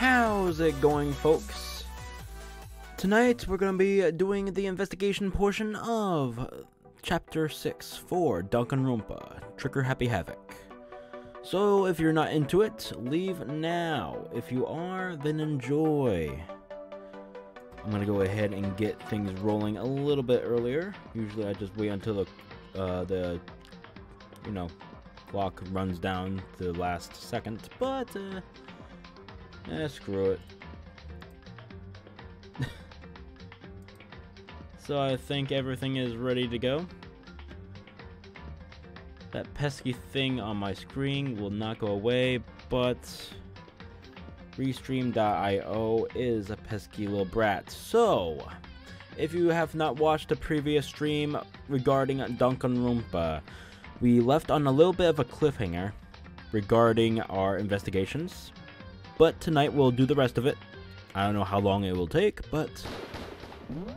How's it going, folks? Tonight we're going to be doing the investigation portion of Chapter 6 for Danganronpa, Trigger Happy Havoc. So if you're not into it, leave now. If you are, then enjoy. I'm going to go ahead and get things rolling a little bit earlier. Usually I just wait until the clock runs down to the last second, but screw it. So I think everything is ready to go. That pesky thing on my screen will not go away, but Restream.io is a pesky little brat. So, if you have not watched a previous stream regarding Danganronpa, we left on a little bit of a cliffhanger regarding our investigations. But tonight we'll do the rest of it. I don't know how long it will take, but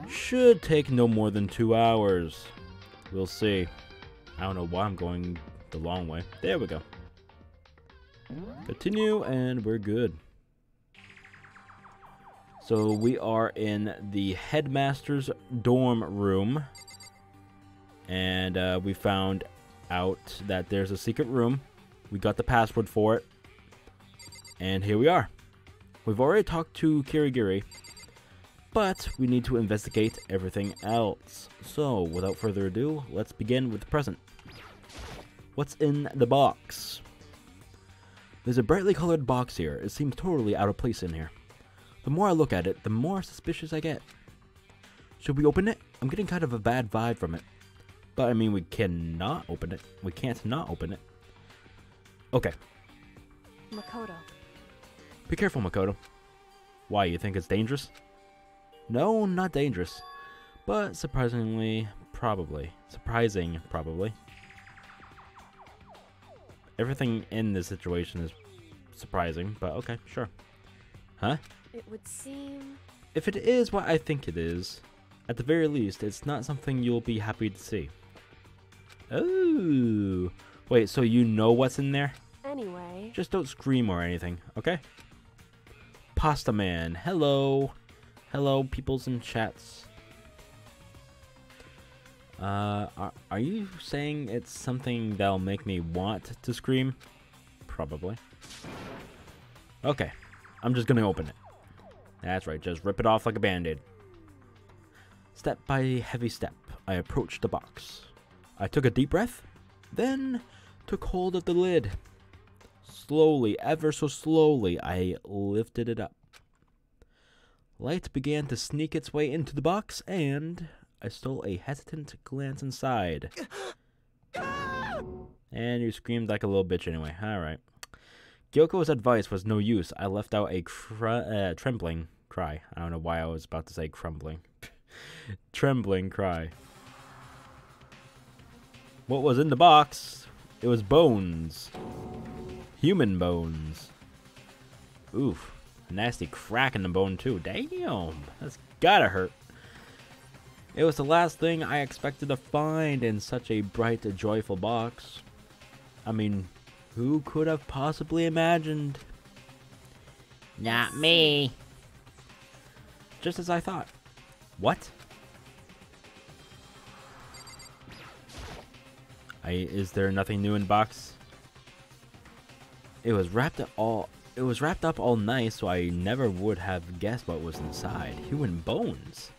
should take no more than 2 hours. We'll see. I don't know why I'm going the long way. There we go. Continue, and we're good. So we are in the headmaster's dorm room. And we found out that there's a secret room. We got the password for it. And here we are. We've already talked to Kirigiri. But we need to investigate everything else. So, without further ado, let's begin with the present. What's in the box? There's a brightly colored box here. It seems totally out of place in here. The more I look at it, the more suspicious I get. Should we open it? I'm getting kind of a bad vibe from it. But I mean, we cannot open it. We can't not open it. Okay. Makoto. Be careful, Makoto. Why, you think it's dangerous? No, not dangerous. But surprising, probably. Everything in this situation is surprising, but okay, sure. Huh? It would seem... If it is what I think it is, at the very least, it's not something you'll be happy to see. Oh. Wait, so you know what's in there? Anyway... Just don't scream or anything, okay? Pasta Man, hello. Hello, peoples in chats. Are you saying it's something that'll make me want to scream? Probably. Okay, I'm just gonna open it. That's right, just rip it off like a band-aid. Step by heavy step, I approached the box. I took a deep breath, then took hold of the lid. Slowly, ever so slowly, I lifted it up. Light began to sneak its way into the box, and I stole a hesitant glance inside. And you screamed like a little bitch anyway. Alright. Gyoko's advice was no use. I left out a trembling cry. I don't know why I was about to say crumbling. Trembling cry. What was in the box? It was bones. Human bones. Oof. Nasty crack in the bone too. Damn. That's gotta hurt. It was the last thing I expected to find in such a bright, joyful box. I mean, who could have possibly imagined? Not me. Just as I thought. What? Is there nothing new in the box? It was wrapped up all nice, so I never would have guessed what was inside. Human bones.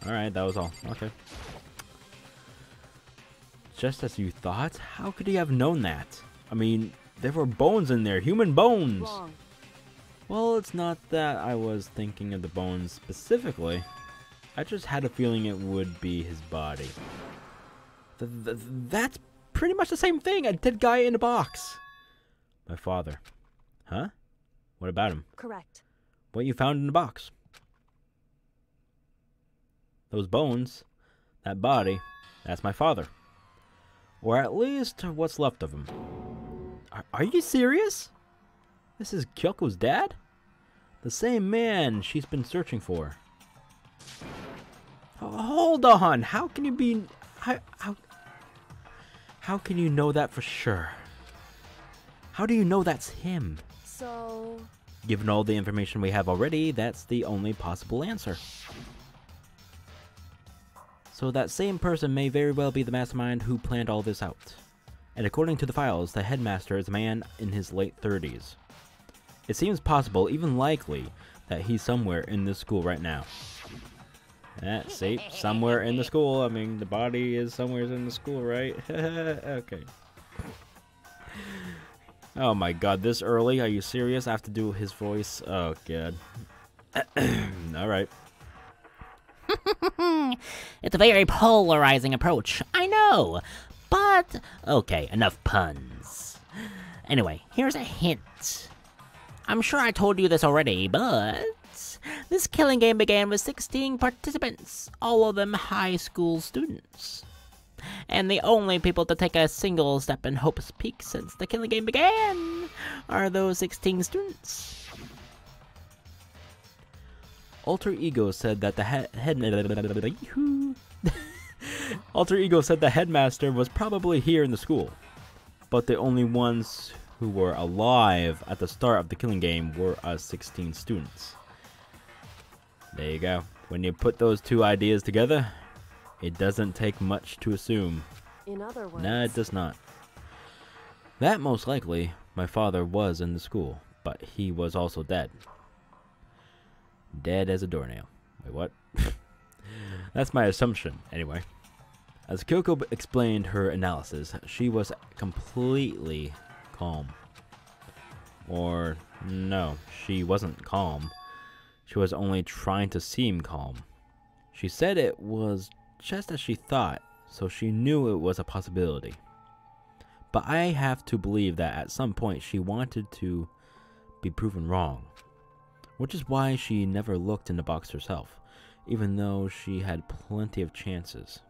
Alright, that was all. Okay. Just as you thought? How could he have known that? I mean, there were bones in there. Human bones! Wrong. Well, it's not that I was thinking of the bones specifically. I just had a feeling it would be his body. That's pretty much the same thing. A dead guy in a box. My father. Huh? What about him? Correct. What you found in the box? Those bones, that body, that's my father. Or at least what's left of him. Are you serious? This is Kyoko's dad? The same man she's been searching for. Hold on, how can you be... How can you know that for sure? How do you know that's him? So... Given all the information we have already, that's the only possible answer. So that same person may very well be the mastermind who planned all this out. And according to the files, the headmaster is a man in his late 30s. It seems possible, even likely, that he's somewhere in this school right now. See, somewhere in the school. I mean, the body is somewhere in the school, right? Okay. Oh my god, this early? Are you serious? I have to do his voice? Oh god. Alright. It's a very polarizing approach, I know. But, okay, enough puns. Anyway, here's a hint. I'm sure I told you this already, but... this killing game began with 16 participants, all of them high school students. And the only people to take a single step in Hope's Peak since the killing game began are those 16 students. Alter Ego said that the Alter Ego said the headmaster was probably here in the school, but the only ones who were alive at the start of the killing game were us 16 students. There you go. When you put those two ideas together, it doesn't take much to assume. In other words... No, it does not. That most likely, my father was in the school, but he was also dead. Dead as a doornail. Wait, what? That's my assumption, anyway. As Kyoko explained her analysis, she was completely calm. Or, no, she wasn't calm. She was only trying to seem calm. She said it was just as she thought, so she knew it was a possibility. But I have to believe that at some point she wanted to be proven wrong. Which is why she never looked in the box herself, even though she had plenty of chances.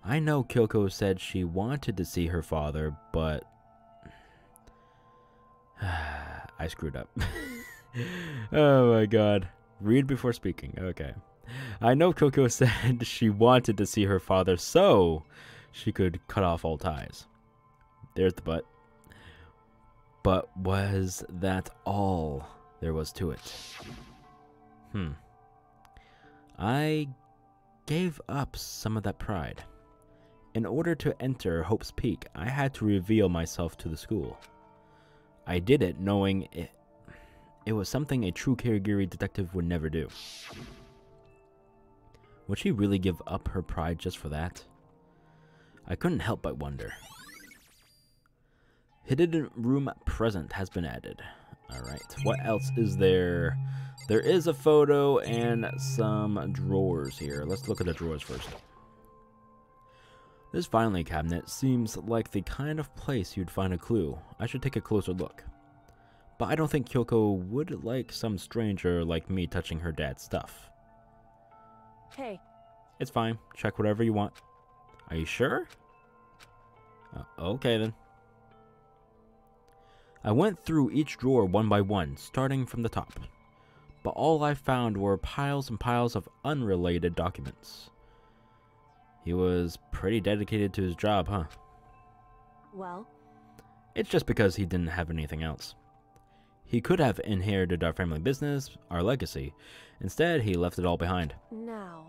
I know Kyoko said she wanted to see her father, but I screwed up. Oh my god. Read before speaking. Okay. I know Kyoko said she wanted to see her father so she could cut off all ties. There's the but. But was that all there was to it? I gave up some of that pride. In order to enter Hope's Peak, I had to reveal myself to the school. I did it knowing it was something a true Kirigiri detective would never do. Would she really give up her pride just for that? I couldn't help but wonder. Hidden room present has been added. Alright, what else is there? There is a photo and some drawers here. Let's look at the drawers first. This filing cabinet seems like the kind of place you'd find a clue. I should take a closer look. But I don't think Kyoko would like some stranger like me touching her dad's stuff. Hey. It's fine. Check whatever you want. Are you sure? Okay then. I went through each drawer one by one, starting from the top. But all I found were piles and piles of unrelated documents. He was pretty dedicated to his job, huh? Well? It's just because he didn't have anything else. He could have inherited our family business, our legacy. Instead, he left it all behind. Now,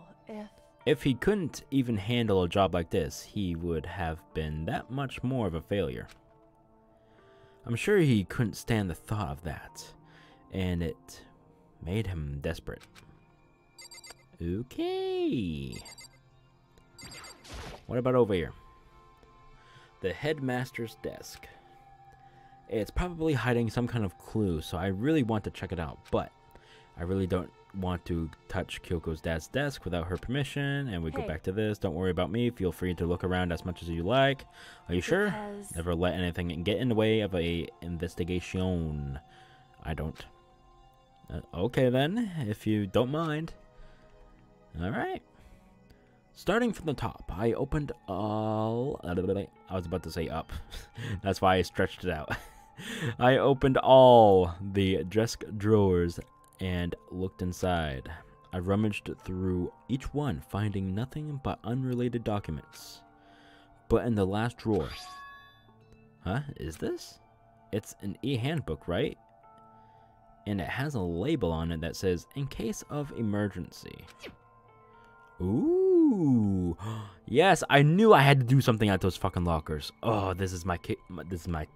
If he couldn't even handle a job like this, he would have been that much more of a failure. I'm sure he couldn't stand the thought of that, and it made him desperate. Okay. What about over here? The headmaster's desk. It's probably hiding some kind of clue, so I really want to check it out, but I really don't want to touch Kyoko's dad's desk without her permission, and we go back to this. Don't worry about me. Feel free to look around as much as you like. Are you sure? Never let anything get in the way of a investigation. I don't. Okay then, if you don't mind. Alright. Starting from the top, I opened all... I was about to say up. That's why I stretched it out. I opened all the desk drawers and looked inside. I rummaged through each one, finding nothing but unrelated documents. But in the last drawer... Huh? Is this? It's an e-handbook, right? And it has a label on it that says, in case of emergency. Ooh, yes! I knew I had to do something at those fucking lockers. Oh, this is my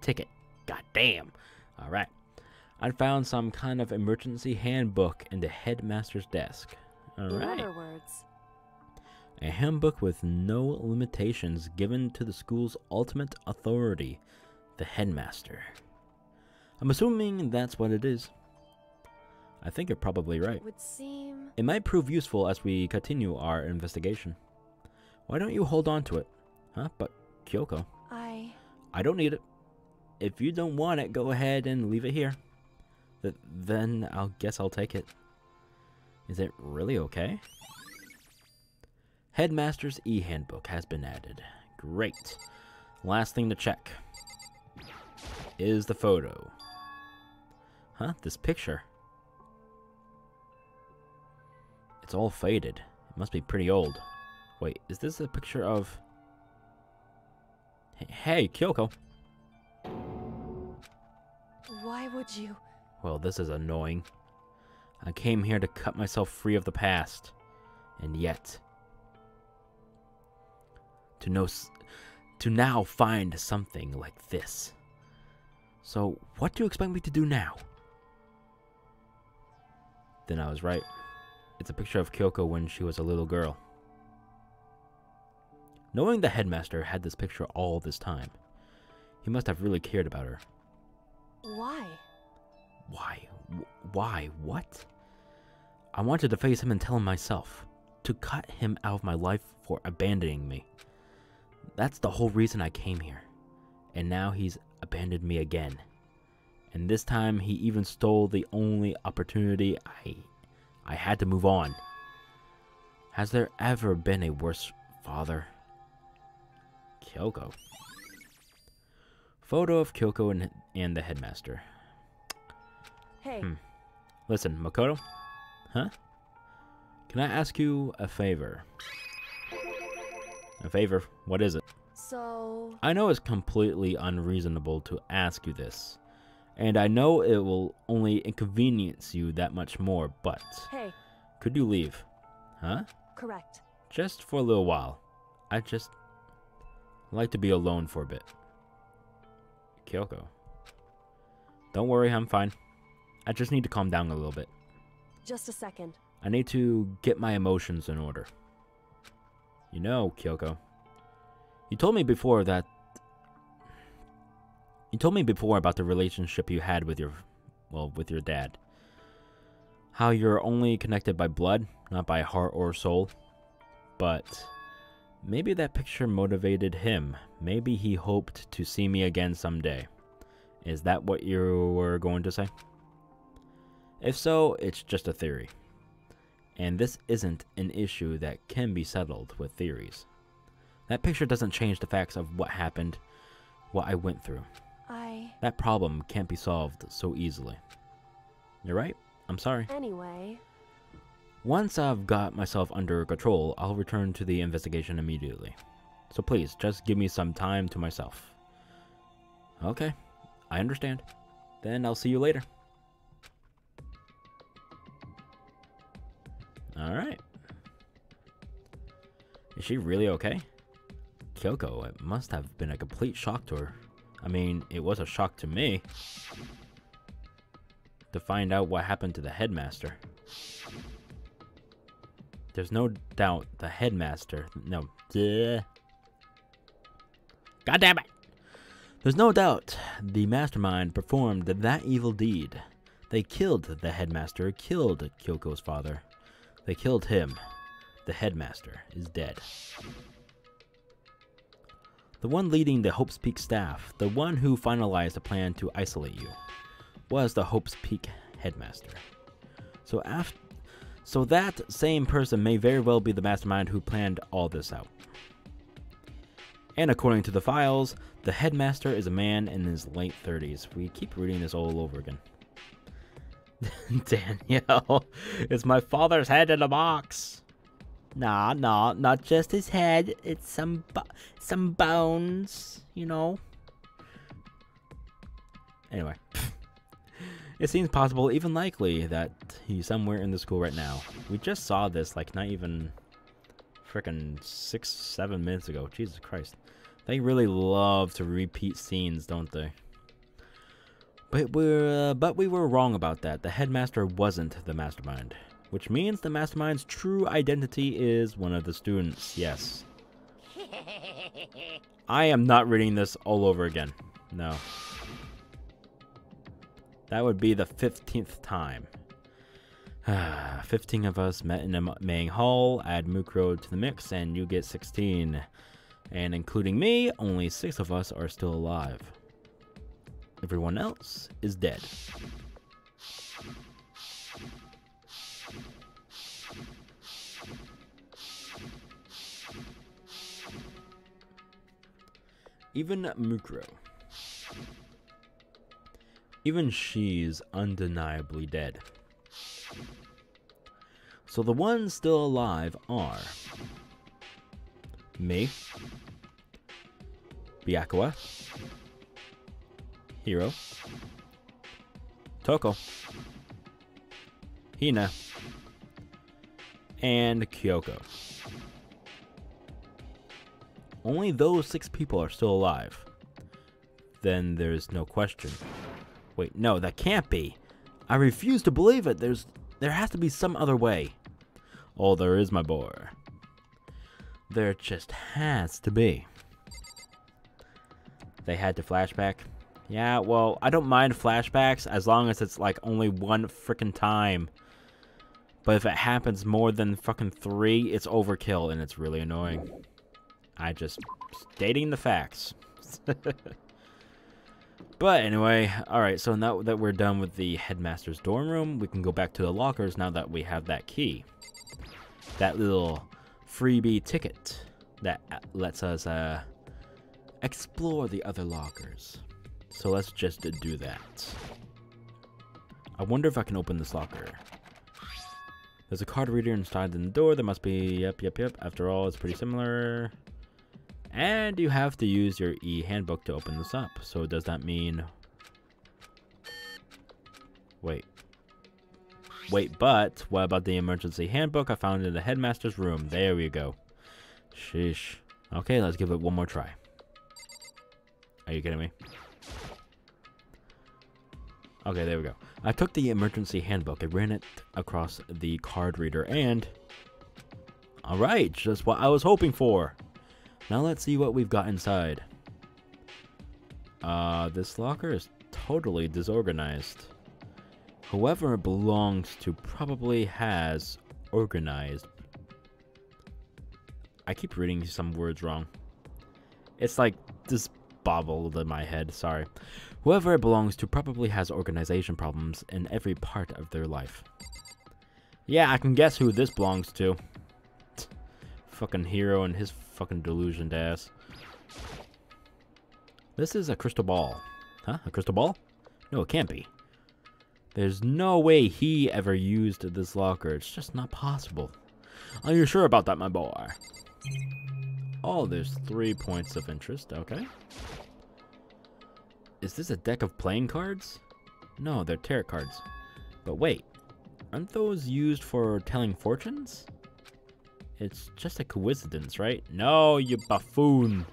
ticket. God damn! All right, I found some kind of emergency handbook in the headmaster's desk. All right. In other words, a handbook with no limitations given to the school's ultimate authority, the headmaster. I'm assuming that's what it is. I think you're probably right. would seem... It might prove useful as we continue our investigation. Why don't you hold on to it? Huh? But, Kyoko. I don't need it. If you don't want it, go ahead and leave it here. Then I'll guess I'll take it. Is it really okay? Headmaster's e-handbook has been added. Great. Last thing to check is the photo. Huh? This picture. It's all faded. It must be pretty old. Wait, is this a picture of... Hey, Kyoko. Why would you? Well, this is annoying. I came here to cut myself free of the past. And yet... To now find something like this. So, what do you expect me to do now? Then I was right. It's a picture of Kyoko when she was a little girl. Knowing the headmaster had this picture all this time, he must have really cared about her. Why? Why? Why? What? I wanted to face him and tell him myself. To cut him out of my life for abandoning me. That's the whole reason I came here. And now he's abandoned me again. And this time he even stole the only opportunity I had to move on. Has there ever been a worse father? Kyoko. Photo of Kyoko and the headmaster. Hey. Listen, Makoto? Huh? Can I ask you a favor? A favor? What is it? So... I know it's completely unreasonable to ask you this. And I know it will only inconvenience you that much more, but... Hey. Could you leave? Huh? Correct. Just for a little while. I just like to be alone for a bit. Kyoko. Don't worry, I'm fine. I just need to calm down a little bit. Just a second. I need to get my emotions in order. You know, Kyoko. You told me before about the relationship you had with your dad. How you're only connected by blood, not by heart or soul. But maybe that picture motivated him. Maybe he hoped to see me again someday. Is that what you were going to say? If so, it's just a theory. And this isn't an issue that can be settled with theories. That picture doesn't change the facts of what happened, what I went through. That problem can't be solved so easily. You're right. I'm sorry. Anyway... Once I've got myself under control, I'll return to the investigation immediately. So please, just give me some time to myself. Okay, I understand. Then I'll see you later. Alright. Is she really okay? Kyoko, it must have been a complete shock to her. I mean, it was a shock to me. To find out what happened to the headmaster. There's no doubt the headmaster... No. God damn it! There's no doubt the mastermind performed that evil deed. They killed the headmaster, killed Kyoko's father. They killed him. The headmaster is dead. The one leading the Hope's Peak staff, the one who finalized the plan to isolate you, was the Hope's Peak headmaster. So that same person may very well be the mastermind who planned all this out. And according to the files, the headmaster is a man in his late 30s. We keep reading this all over again. Danielle, it's my father's head in a box. Nah, not just his head. It's some bones, you know. Anyway. It seems possible, even likely, that he's somewhere in the school right now. We just saw this, like, not even frickin' 6-7 minutes ago. Jesus Christ. They really love to repeat scenes, don't they? But we were wrong about that. The headmaster wasn't the mastermind. Which means the mastermind's true identity is one of the students, yes. I am not reading this all over again. No. That would be the 15th time. 15 of us met in a main hall, add Mukuro to the mix, and you get 16. And including me, only 6 of us are still alive. Everyone else is dead. Even Mukuro. Even she's undeniably dead. So the ones still alive are me, Byakuya, Hiro, Toko, Hina, and Kyoko. Only those 6 people are still alive. Then there's no question. Wait, no, that can't be. I refuse to believe it. There's There has to be some other way. Oh, there is, my boy. There just has to be. They had to flashback. Yeah, well, I don't mind flashbacks as long as it's like only one freaking time. But if it happens more than fucking 3, it's overkill and it's really annoying. I just stating the facts. But anyway, alright, so now that we're done with the headmaster's dorm room, we can go back to the lockers now that we have that key. That little freebie ticket that lets us explore the other lockers. So let's just do that. I wonder if I can open this locker. There's a card reader inside the door. There must be... Yep. After all, it's pretty similar. And you have to use your e-handbook to open this up. So does that mean... Wait, but what about the emergency handbook I found in the headmaster's room? There we go. Sheesh. Okay, let's give it one more try. Are you kidding me? Okay, there we go. I took the emergency handbook. I ran it across the card reader and... Alright, just what I was hoping for. Now let's see what we've got inside. This locker is totally disorganized. Whoever it belongs to probably has organized. I keep reading some words wrong. It's like this bobbled in my head, sorry. Whoever it belongs to probably has organization problems in every part of their life. Yeah, I can guess who this belongs to. Fucking hero and his fucking delusioned ass. This is a crystal ball. Huh? A crystal ball? No, it can't be. There's no way he ever used this locker. It's just not possible. Are you sure about that, my boy? Oh, there's 3 points of interest. Okay. Is this a deck of playing cards? No, they're tarot cards. But wait, aren't those used for telling fortunes? It's just a coincidence, right? No, you buffoon.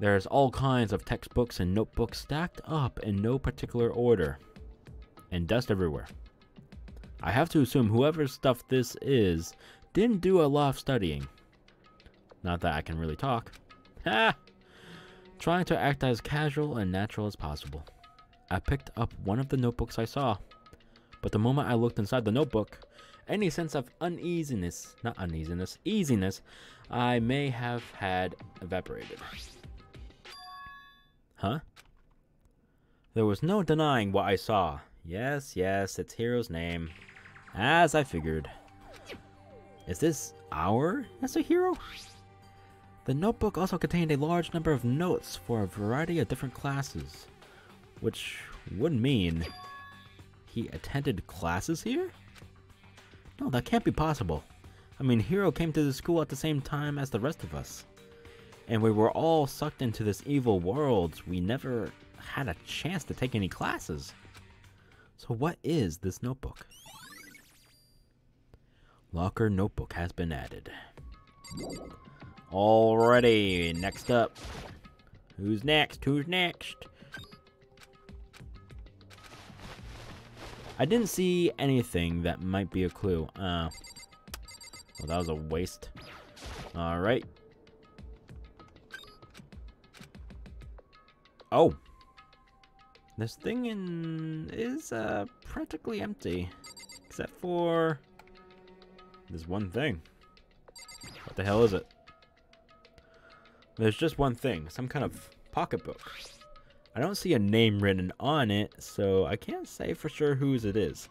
There's all kinds of textbooks and notebooks stacked up in no particular order. And dust everywhere. I have to assume whoever's stuff this is didn't do a lot of studying. Not that I can really talk. Ha! Trying to act as casual and natural as possible. I picked up one of the notebooks I saw. But the moment I looked inside the notebook, any sense of easiness I may have had evaporated. Huh? There was no denying what I saw. Yes, it's Hero's name. As I figured. Is this our as a hero? The notebook also contained a large number of notes for a variety of different classes. Which would mean he attended classes here? No, that can't be possible. I mean, Hero came to the school at the same time as the rest of us. And we were all sucked into this evil world. We never had a chance to take any classes. So what is this notebook? Locker notebook has been added. Alrighty, next up. Who's next? I didn't see anything that might be a clue. Well, that was a waste. Alright. Oh. This thing is practically empty. Except for this one thing. What the hell is it? There's just one thing. Some kind of pocketbook. I don't see a name written on it, so I can't say for sure whose it is.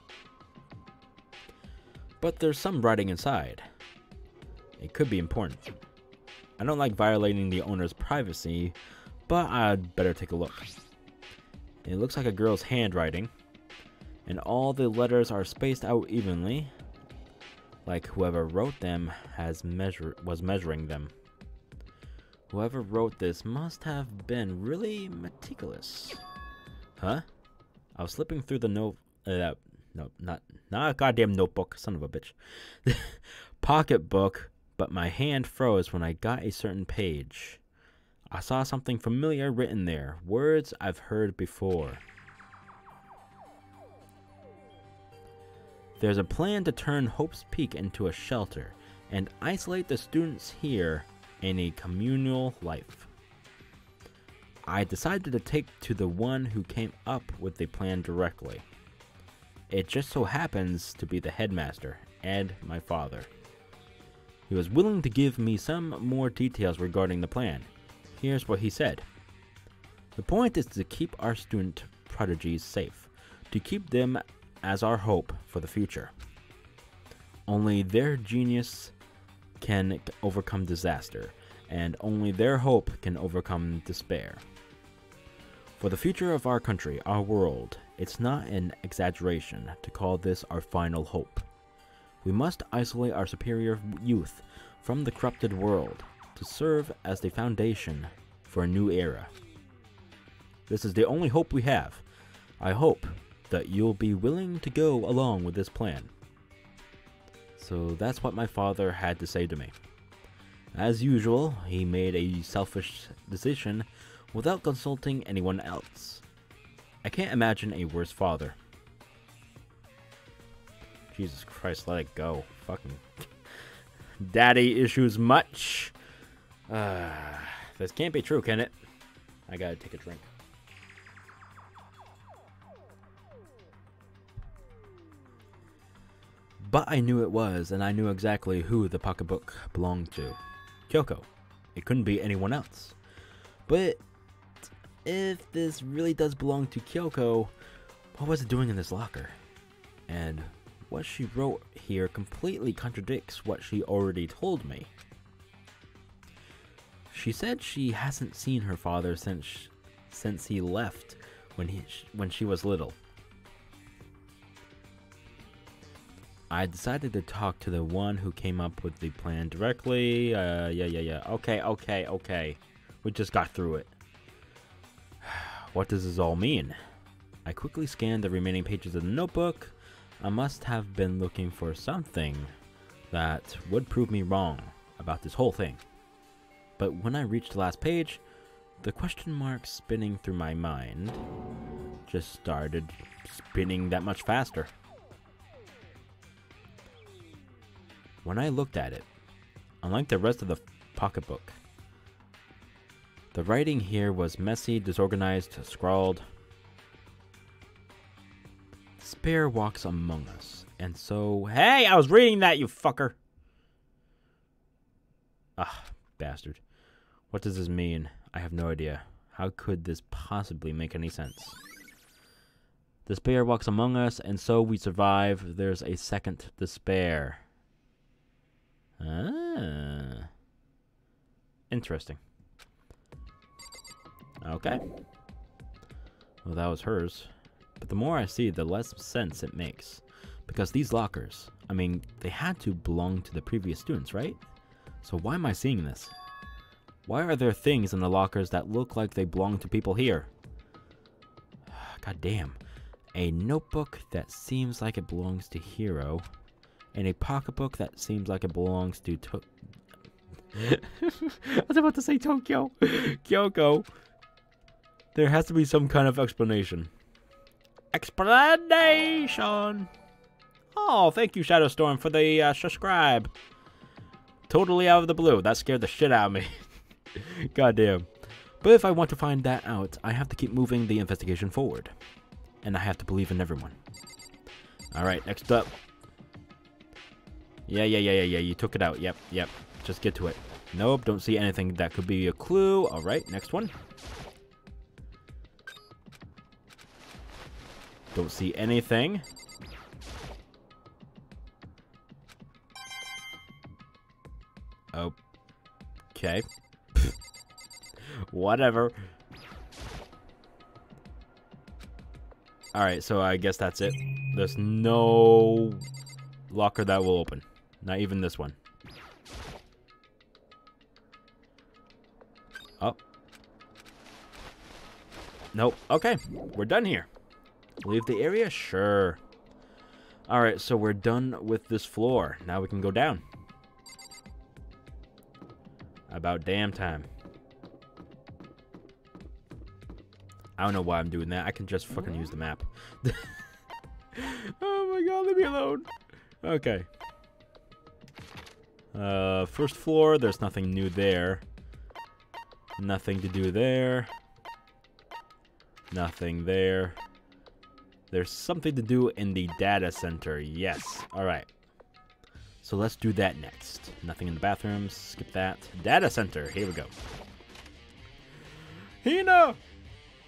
But there's some writing inside. It could be important. I don't like violating the owner's privacy, but I'd better take a look. It looks like a girl's handwriting, and all the letters are spaced out evenly, like whoever wrote them was measuring them. Whoever wrote this must have been really meticulous. Huh? I was slipping through the no, not a goddamn notebook, son of a bitch. Pocketbook, but my hand froze when I got a certain page. I saw something familiar written there, words I've heard before. There's a plan to turn Hope's Peak into a shelter and isolate the students here in a communal life. I decided to take to the one who came up with the plan directly. It just so happens to be the headmaster and my father. He was willing to give me some more details regarding the plan. Here's what he said. The point is to keep our student prodigies safe, to keep them as our hope for the future. Only their genius can overcome disaster, and only their hope can overcome despair. For the future of our country, our world, it's not an exaggeration to call this our final hope. We must isolate our superior youth from the corrupted world to serve as the foundation for a new era. This is the only hope we have. I hope that you'll be willing to go along with this plan. So that's what my father had to say to me. As usual, he made a selfish decision without consulting anyone else. I can't imagine a worse father. Jesus Christ, let it go. Fucking daddy issues much. This can't be true, can it? I gotta take a drink. But I knew it was, and I knew exactly who the pocketbook belonged to. Kyoko. It couldn't be anyone else. But if this really does belong to Kyoko, what was it doing in this locker? And what she wrote here completely contradicts what she already told me. She said she hasn't seen her father since he left when she was little. I decided to talk to the one who came up with the plan directly. Yeah. Okay. We just got through it. What does this all mean? I quickly scanned the remaining pages of the notebook. I must have been looking for something that would prove me wrong about this whole thing. But when I reached the last page, the question marks spinning through my mind just started spinning that much faster. When I looked at it, unlike the rest of the pocketbook, the writing here was messy, disorganized, scrawled. Despair walks among us, and so... Hey, I was reading that, you fucker! Ah, bastard. What does this mean? I have no idea. How could this possibly make any sense? Despair walks among us, and so we survive. There's a second despair. Ah. Interesting. Okay. Well, that was hers. But the more I see, the less sense it makes. Because these lockers, I mean, they had to belong to the previous students, right? So why am I seeing this? Why are there things in the lockers that look like they belong to people here? God damn. A notebook that seems like it belongs to Hiro. And a pocketbook that seems like it belongs to I was about to say Tokyo. Kyoko. There has to be some kind of explanation. Explanation! Oh, thank you, Shadowstorm, for the subscribe. Totally out of the blue. That scared the shit out of me. Goddamn. But if I want to find that out, I have to keep moving the investigation forward. And I have to believe in everyone. Alright, next up. Yeah. You took it out. Yep. Just get to it. Nope, don't see anything that could be a clue. Alright, next one. Don't see anything. Okay. Whatever. Alright, so I guess that's it. There's no locker that will open. Not even this one. Oh. Nope. Okay, we're done here. Leave the area? Sure. Alright, so we're done with this floor. Now we can go down. About damn time. I don't know why I'm doing that. I can just fucking use the map. Oh my god, leave me alone. Okay. First floor, there's nothing new there. Nothing to do there. Nothing there. There's something to do in the data center. Yes. Alright. So let's do that next. Nothing in the bathrooms. Skip that. Data center. Here we go. Hina!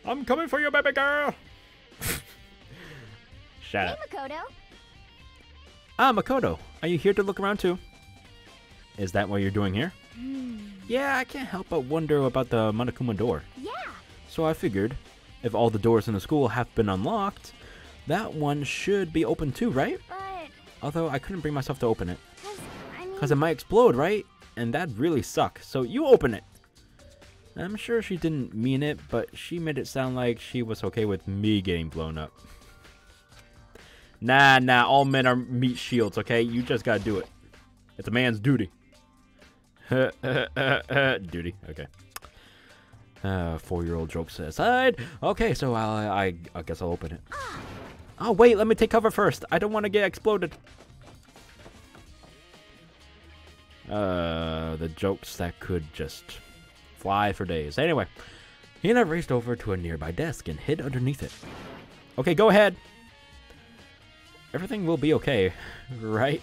I'm coming for you, baby girl! Shut up. Hey, Makoto. Ah, Makoto. Are you here to look around too? Is that what you're doing here? Yeah, I can't help but wonder about the Monokuma door. Yeah. So I figured, if all the doors in the school have been unlocked, that one should be open too, right? But, Although I couldn't bring myself to open it. I mean... Because it might explode, right? And that'd really suck. So you open it. I'm sure she didn't mean it, but she made it sound like she was okay with me getting blown up. Nah, all men are meat shields, okay? You just gotta do it. It's a man's duty. Duty, okay. 4-year-old jokes aside. Okay, so I guess I'll open it. Oh, wait, let me take cover first. I don't want to get exploded. The jokes that could just fly for days. Anyway, Hina raced over to a nearby desk and hid underneath it. Okay, go ahead. Everything will be okay, right?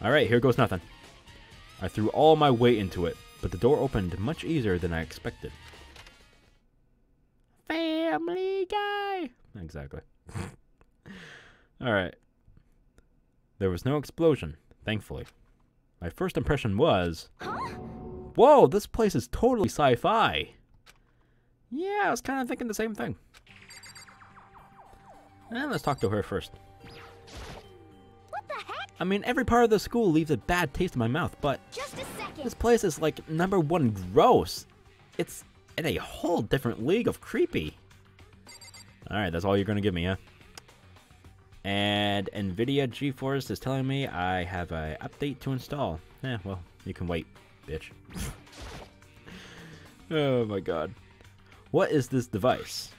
Alright, here goes nothing. I threw all my weight into it, but the door opened much easier than I expected. Family Guy! Exactly. Alright. There was no explosion, thankfully. My first impression was... Whoa, this place is totally sci-fi! Yeah, I was kind of thinking the same thing. And let's talk to her first. What the heck? I mean, every part of the school leaves a bad taste in my mouth, but... Just a second. This place is like #1 gross. It's in a whole different league of creepy. Alright, that's all you're gonna give me, huh? And NVIDIA GeForce is telling me I have an update to install. Well, you can wait, bitch. Oh my god. What is this device?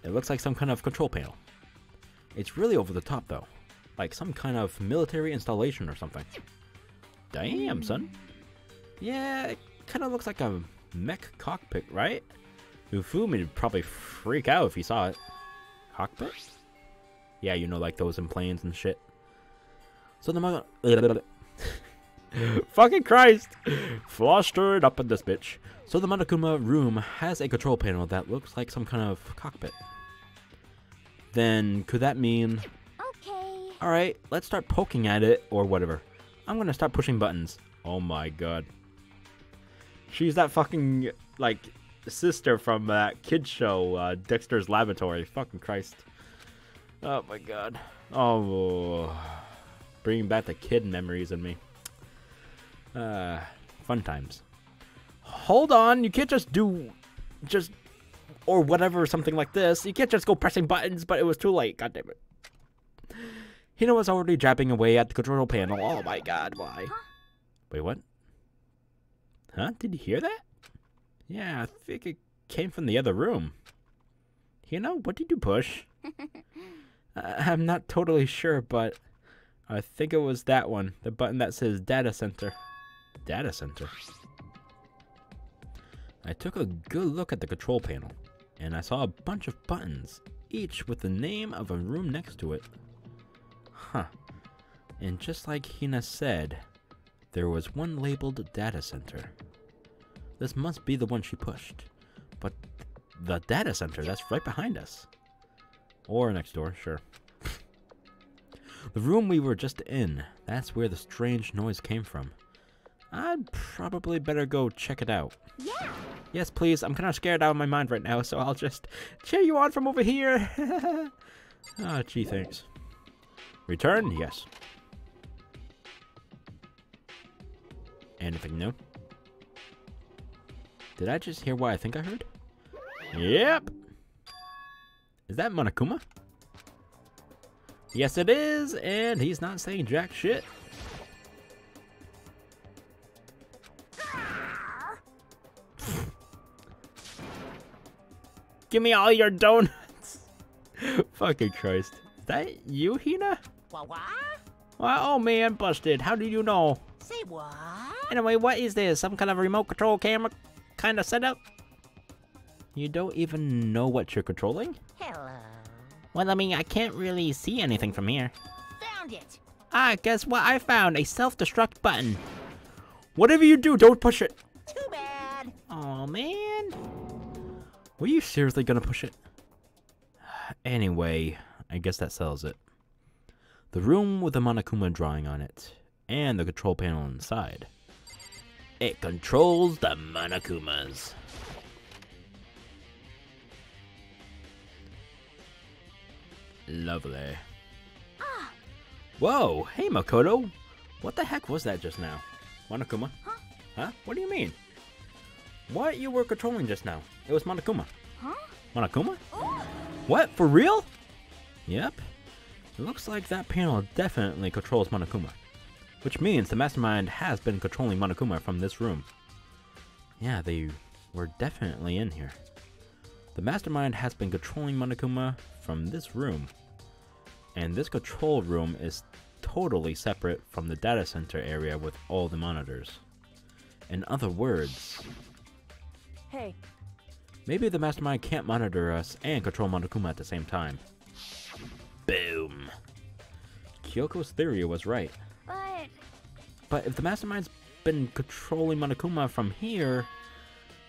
It looks like some kind of control panel. It's really over the top though. Like some kind of military installation or something. Damn, son. Yeah, it kind of looks like a mech cockpit, right? Ufumi would probably freak out if he saw it. Cockpit? Yeah, you know, like those in planes and shit. So the mother... Fucking Christ! Flustered up in this bitch. So the Monokuma room has a control panel that looks like some kind of cockpit. Then, could that mean... Okay. Alright, let's start poking at it, or whatever. I'm gonna start pushing buttons. Oh my god. She's that fucking, like, sister from that kid show, Dexter's Laboratory. Fucking Christ. Oh my god. Oh. Bringing back the kid memories in me. Fun times. Hold on, you can't just do... or whatever, something like this. You can't just go pressing buttons, but it was too late. God damn it. Hina was already jabbing away at the control panel. Oh my god, why? Wait, what? Huh? Did you hear that? Yeah, I think it came from the other room. Hina, what did you push? I'm not totally sure, but I think it was that one. The button that says Data Center. Data Center? I took a good look at the control panel, and I saw a bunch of buttons, each with the name of a room next to it. Huh. And just like Hina said, there was one labeled Data Center. This must be the one she pushed. But the Data Center, that's right behind us. Or next door, sure. The room we were just in, that's where the strange noise came from. I'd probably better go check it out. Yeah. Yes, please. I'm kind of scared out of my mind right now, so I'll just cheer you on from over here. Ah, gee, thanks. Return? Yes. Anything new? Did I just hear what I think I heard? Yep. Is that Monokuma? Yes, it is, and he's not saying jack shit. Give me all your donuts. Fucking Christ. that you, Hina? What? Well, oh man, busted. How did you know? Say what? Anyway, what is this? Some kind of remote control camera kind of setup? You don't even know what you're controlling? Hello. Well, I mean, I can't really see anything from here. Found it. Ah, guess what I found? A self-destruct button. Whatever you do, don't push it. Too bad. Oh man. Were you seriously gonna push it? Anyway, I guess that settles it. The room with the Monokuma drawing on it, and the control panel inside. It controls the Monokumas. Lovely. Whoa, hey Makoto! What the heck was that just now? Monokuma? Huh? What do you mean? What you were controlling just now? It was Monokuma. Huh? Monokuma? What? For real? Yep. It looks like that panel definitely controls Monokuma. Which means the mastermind has been controlling Monokuma from this room. Yeah, they were definitely in here. The mastermind has been controlling Monokuma from this room. And this control room is totally separate from the data center area with all the monitors. In other words, Hey, maybe the mastermind can't monitor us and control Monokuma at the same time. Boom. Kyoko's theory was right. But if the mastermind's been controlling Monokuma from here,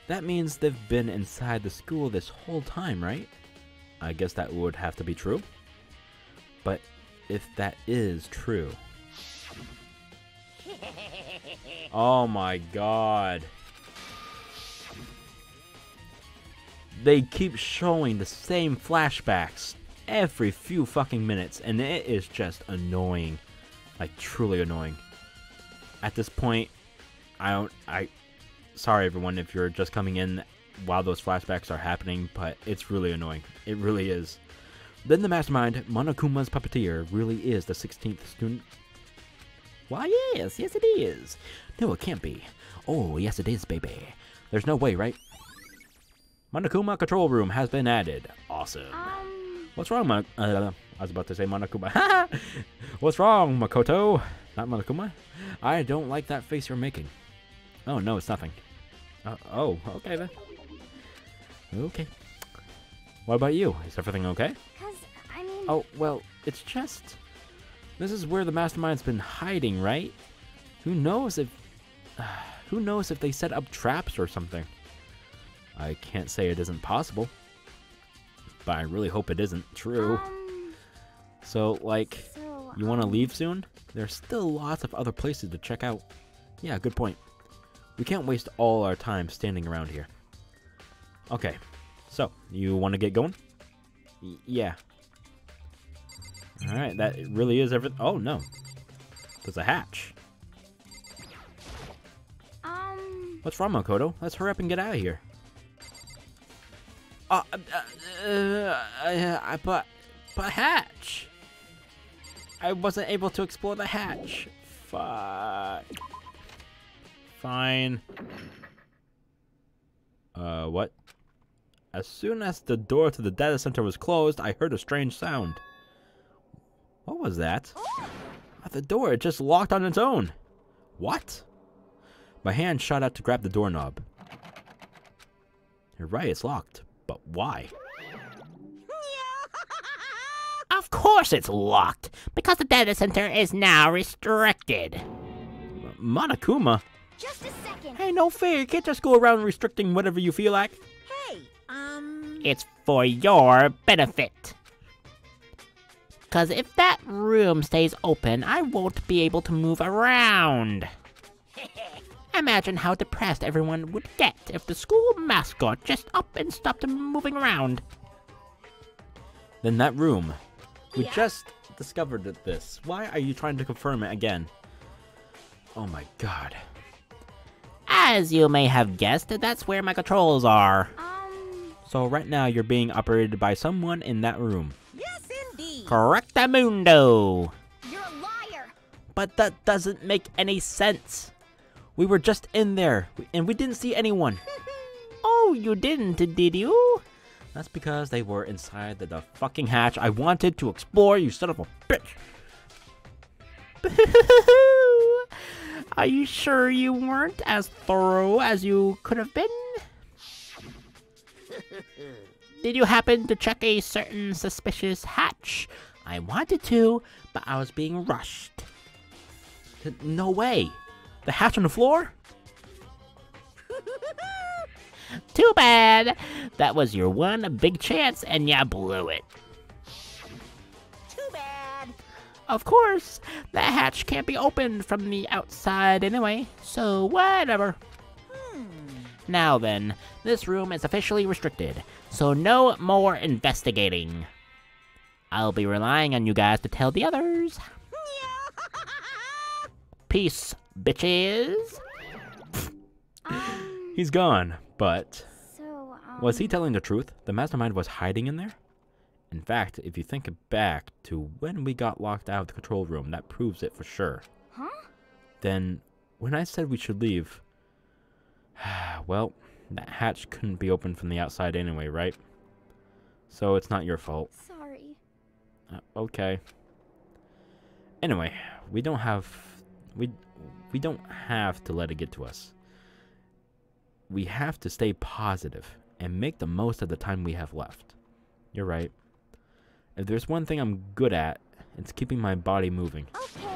that means they've been inside the school this whole time, right? I guess that would have to be true. But if that is true... Oh my god. They keep showing the same flashbacks every few fucking minutes, and it is just annoying. Like, truly annoying. At this point, sorry everyone if you're just coming in while those flashbacks are happening, but it's really annoying. It really is. Then the mastermind, Monokuma's puppeteer, really is the 16th student. Why, yes it is. No, it can't be. Oh, yes it is, baby. There's no way, right? Monokuma control room has been added. Awesome. What's wrong, I was about to say Monokuma. What's wrong, Makoto? Not Monokuma? I don't like that face you're making. Oh, no, it's nothing. Oh, okay then. Okay. What about you? Is everything okay? Oh, well, it's just... This is where the mastermind's been hiding, right? Who knows if they set up traps or something? I can't say it isn't possible. But I really hope it isn't true. So, like, you want to leave soon? There's still lots of other places to check out. Yeah, good point. We can't waste all our time standing around here. Okay, so, you want to get going? Yeah. Alright, that really is everything. Oh, no. There's a hatch. What's wrong, Makoto? Let's hurry up and get out of here. But hatch. I wasn't able to explore the hatch. Fuck. Fine. What? As soon as the door to the data center was closed, I heard a strange sound. What was that? At the door, it just locked on its own. What? My hand shot out to grab the doorknob. You're right, it's locked. But why? Of course it's locked, because the data center is now restricted. Monokuma? Just a second. Hey, no fair. You can't just go around restricting whatever you feel like. Hey, It's for your benefit. Because if that room stays open, I won't be able to move around. Imagine how depressed everyone would get if the school mascot just up and stopped moving around. Then that room. We just discovered this. Why are you trying to confirm it again? Oh my god. As you may have guessed, that's where my controls are. So right now you're being operated by someone in that room. yes indeed. Correctamundo. You're a liar. But that doesn't make any sense. We were just in there, and we didn't see anyone. Oh, you didn't, did you? That's because they were inside the fucking hatch I wanted to explore, you son of a bitch. Are you sure you weren't as thorough as you could have been? Did you happen to check a certain suspicious hatch? I wanted to, but I was being rushed. No way. The hatch on the floor? Too bad. That was your one big chance and you blew it. Too bad. Of course, that hatch can't be opened from the outside anyway, so whatever. Now then, this room is officially restricted, so no more investigating. I'll be relying on you guys to tell the others. Peace, bitches. He's gone, but So, was he telling the truth? The mastermind was hiding in there? In fact, if you think back to when we got locked out of the control room, that proves it for sure. Huh? Then, when I said we should leave, well, that hatch couldn't be opened from the outside anyway, right? So it's not your fault. Sorry. Okay. Anyway, we don't have to let it get to us. We have to stay positive and make the most of the time we have left. You're right. If there's one thing I'm good at, it's keeping my body moving. Okay.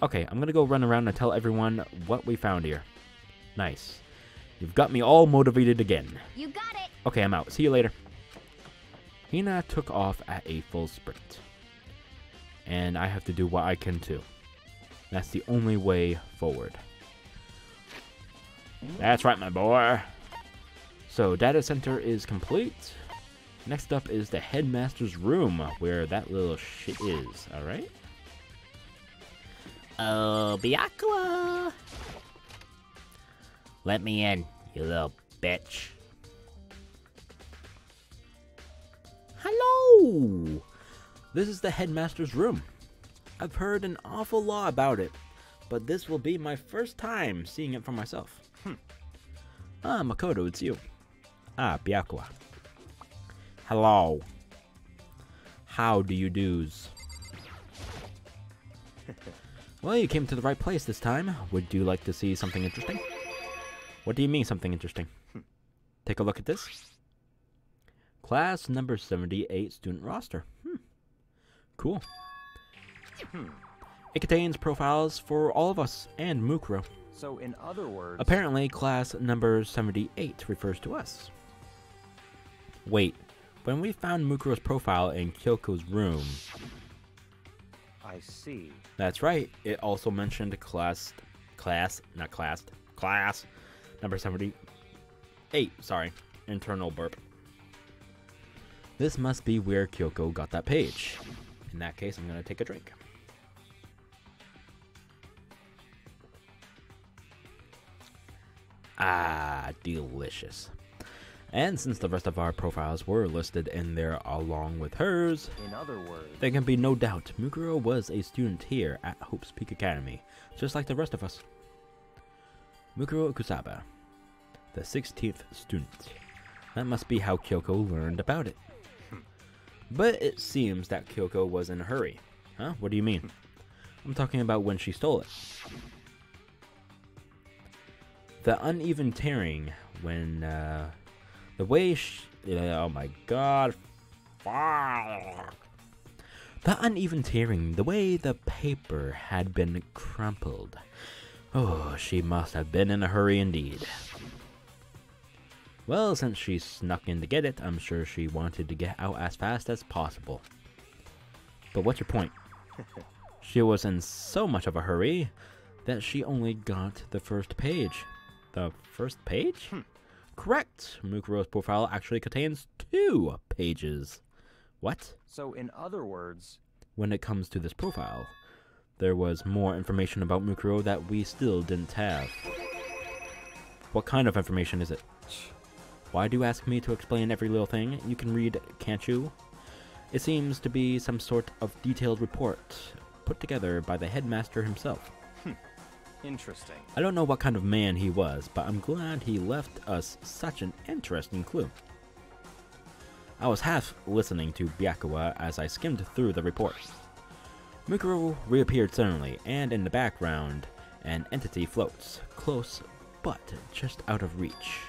Okay, I'm gonna go run around and tell everyone what we found here. Nice. You've got me all motivated again. You got it. Okay, I'm out. See you later. Hina took off at a full sprint. And I have to do what I can too. That's the only way forward. That's right, my boy. So, data center is complete. Next up is the headmaster's room, where that little shit is, alright? Oh, Byakuya. Let me in, you little bitch. Hello! This is the headmaster's room. I've heard an awful lot about it, but this will be my first time seeing it for myself. Ah, Makoto, it's you. Ah, Byakuya. Hello. How do you do's? Well, you came to the right place this time. Would you like to see something interesting? What do you mean, something interesting? Take a look at this. Class number 78 student roster. Cool. It contains profiles for all of us and Mukuro. So, in other words... Apparently, class number 78 refers to us. Wait, when we found Mukuro's profile in Kyoko's room... I see. That's right, it also mentioned class number 78, sorry, internal burp. This must be where Kyoko got that page. In that case, I'm gonna take a drink. Ah, delicious. And since the rest of our profiles were listed in there along with hers, In other words... there can be no doubt Mukuro was a student here at Hope's Peak Academy, just like the rest of us. Mukuro Kusaba, the 16th student. That must be how Kyoko learned about it. But it seems that Kyoko was in a hurry. Huh? What do you mean? I'm talking about when she stole it. The uneven tearing when, the way oh my god. The uneven tearing, the way the paper had been crumpled. Oh, she must have been in a hurry indeed. Well, since she snuck in to get it, I'm sure she wanted to get out as fast as possible. But what's your point? She was in so much of a hurry that she only got the first page. The first page? Correct. Mukuro's profile actually contains 2 pages. What? So, in other words... When it comes to this profile, there was more information about Mukuro that we still didn't have. What kind of information is it? Why do you ask me to explain every little thing? You can read, can't you? It seems to be some sort of detailed report put together by the headmaster himself. Interesting. I don't know what kind of man he was, but I'm glad he left us such an interesting clue. I was half listening to Byakuya as I skimmed through the report. Mukuro reappeared suddenly, and in the background, an entity floats, close but just out of reach.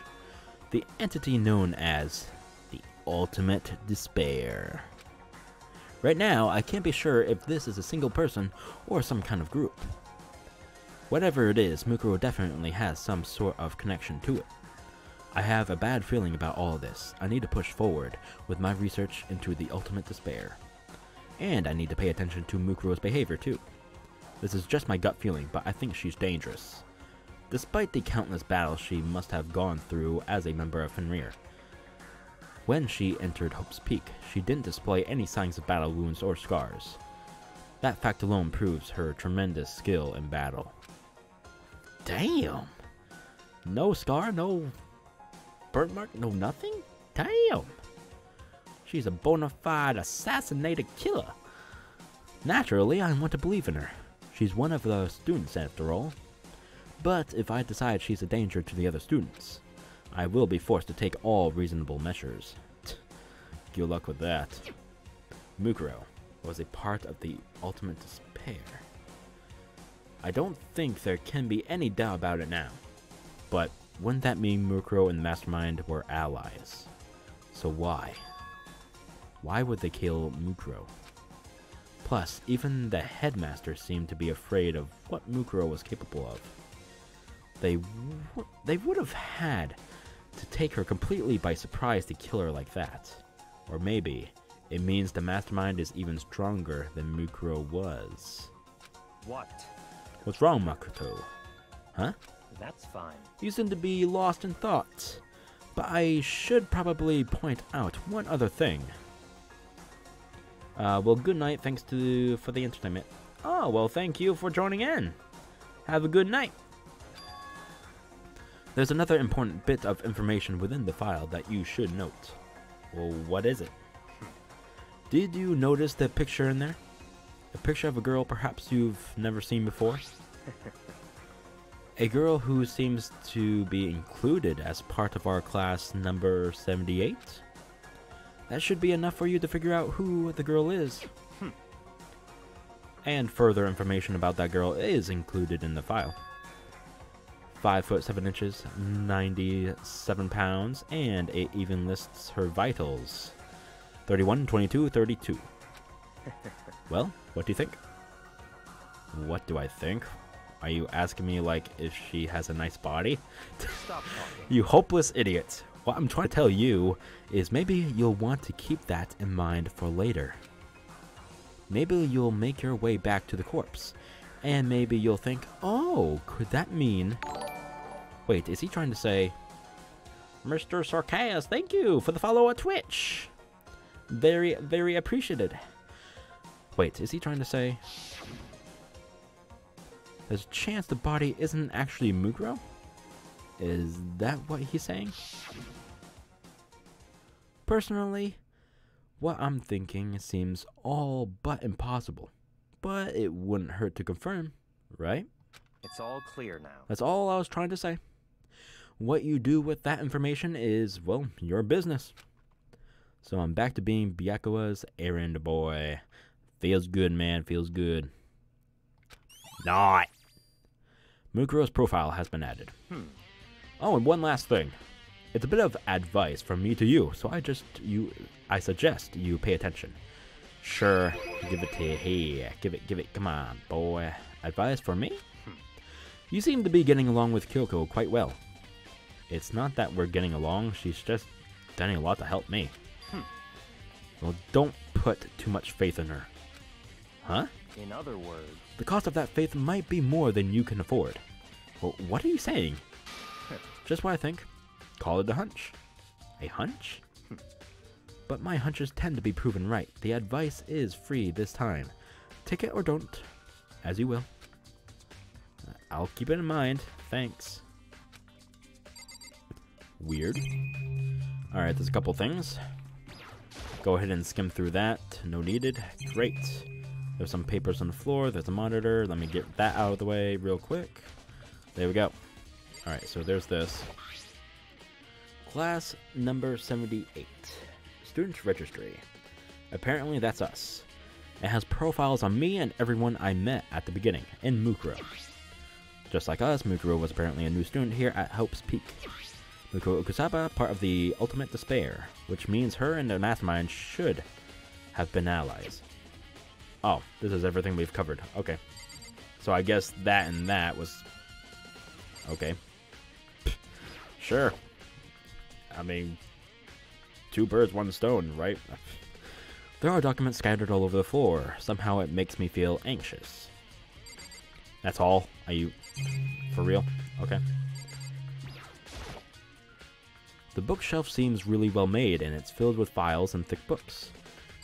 The entity known as the Ultimate Despair. Right now, I can't be sure if this is a single person or some kind of group. Whatever it is, Mukuro definitely has some sort of connection to it. I have a bad feeling about all this. I need to push forward with my research into the Ultimate Despair. And I need to pay attention to Mukuro's behavior too. This is just my gut feeling, but I think she's dangerous. Despite the countless battles she must have gone through as a member of Fenrir. When she entered Hope's Peak, she didn't display any signs of battle wounds or scars. That fact alone proves her tremendous skill in battle. Damn! No scar, no burn mark, no nothing? Damn! She's a bona fide assassinated killer. Naturally, I want to believe in her. She's one of the students after all. But if I decide she's a danger to the other students, I will be forced to take all reasonable measures. Good luck with that. Mukuro was a part of the Ultimate Despair. I don't think there can be any doubt about it now. But wouldn't that mean Mukuro and the Mastermind were allies? So why? Why would they kill Mukuro? Plus, even the headmaster seemed to be afraid of what Mukuro was capable of. They would have had to take her completely by surprise to kill her like that. Or maybe it means the Mastermind is even stronger than Mukuro was. What? What's wrong, Makoto? Huh? That's fine. You seem to be lost in thought. But I should probably point out one other thing. Well, good night. Thanks for the entertainment. Oh, well, thank you for joining in. Have a good night. There's another important bit of information within the file that you should note. Well, what is it? Did you notice the picture in there? A picture of a girl perhaps you've never seen before? A girl who seems to be included as part of our class number 78? That should be enough for you to figure out who the girl is. And further information about that girl is included in the file. 5 foot 7 inches, 97 pounds, and it even lists her vitals. 31, 22, 32. Well, what do you think? What do I think? Are you asking me like if she has a nice body? Stop talking. You hopeless idiot. What I'm trying to tell you is maybe you'll want to keep that in mind for later. Maybe you'll make your way back to the corpse. And maybe you'll think, oh, could that mean... Wait, is he trying to say... Mr. Sarkaz, thank you for the follow on Twitch. Very, very appreciated. Wait, is he trying to say... There's a chance the body isn't actually Mukuro? Is that what he's saying? Personally, what I'm thinking seems all but impossible. But it wouldn't hurt to confirm, right? It's all clear now. That's all I was trying to say. What you do with that information is, well, your business. So I'm back to being Byakuya's errand boy. Feels good, man. Feels good. Not. Mukuro's profile has been added. Oh, and one last thing. It's a bit of advice from me to you, so I suggest you pay attention. Sure, give it to you. Hey, give it. Come on, boy. Advice for me? You seem to be getting along with Kyoko quite well. It's not that we're getting along, she's just done a lot to help me. Well, don't put too much faith in her. Huh? In other words... The cost of that faith might be more than you can afford. Well, what are you saying? Just what I think. Call it a hunch. A hunch? But my hunches tend to be proven right. The advice is free this time. Take it or don't. As you will. I'll keep it in mind. Thanks. Weird. Alright, there's a couple things. Go ahead and skim through that. No needed. Great. There's some papers on the floor. There's a monitor. Let me get that out of the way real quick. There we go. Alright, so there's this. Class number 78. student registry. Apparently that's us. It has profiles on me and everyone I met at the beginning, in Mukuro. Just like us, Mukuro was apparently a new student here at Hope's Peak. Mukuro Ukusaba, part of the Ultimate Despair, which means her and the Mastermind should have been allies. Oh, this is everything we've covered. Okay. So I guess that and that was... Okay. Sure. I mean, two birds, one stone, right? There are documents scattered all over the floor. Somehow it makes me feel anxious. That's all? Are you... for real? Okay. The bookshelf seems really well made, and it's filled with files and thick books.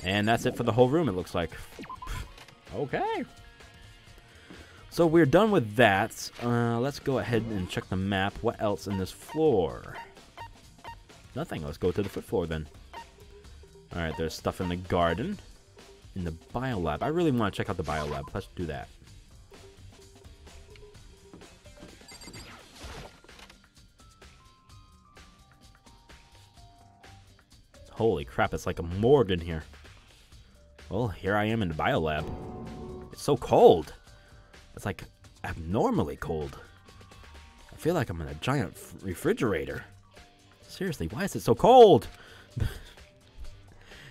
And that's it for the whole room, it looks like. Okay. So we're done with that. Let's go ahead and check the map. What else in this floor? Nothing. Let's go to the fifth floor then. Alright, there's stuff in the garden. In the biolab. I really want to check out the biolab. Let's do that. Holy crap, it's like a morgue in here. Well, here I am in the biolab. It's so cold. It's like abnormally cold. I feel like I'm in a giant refrigerator. Seriously, why is it so cold?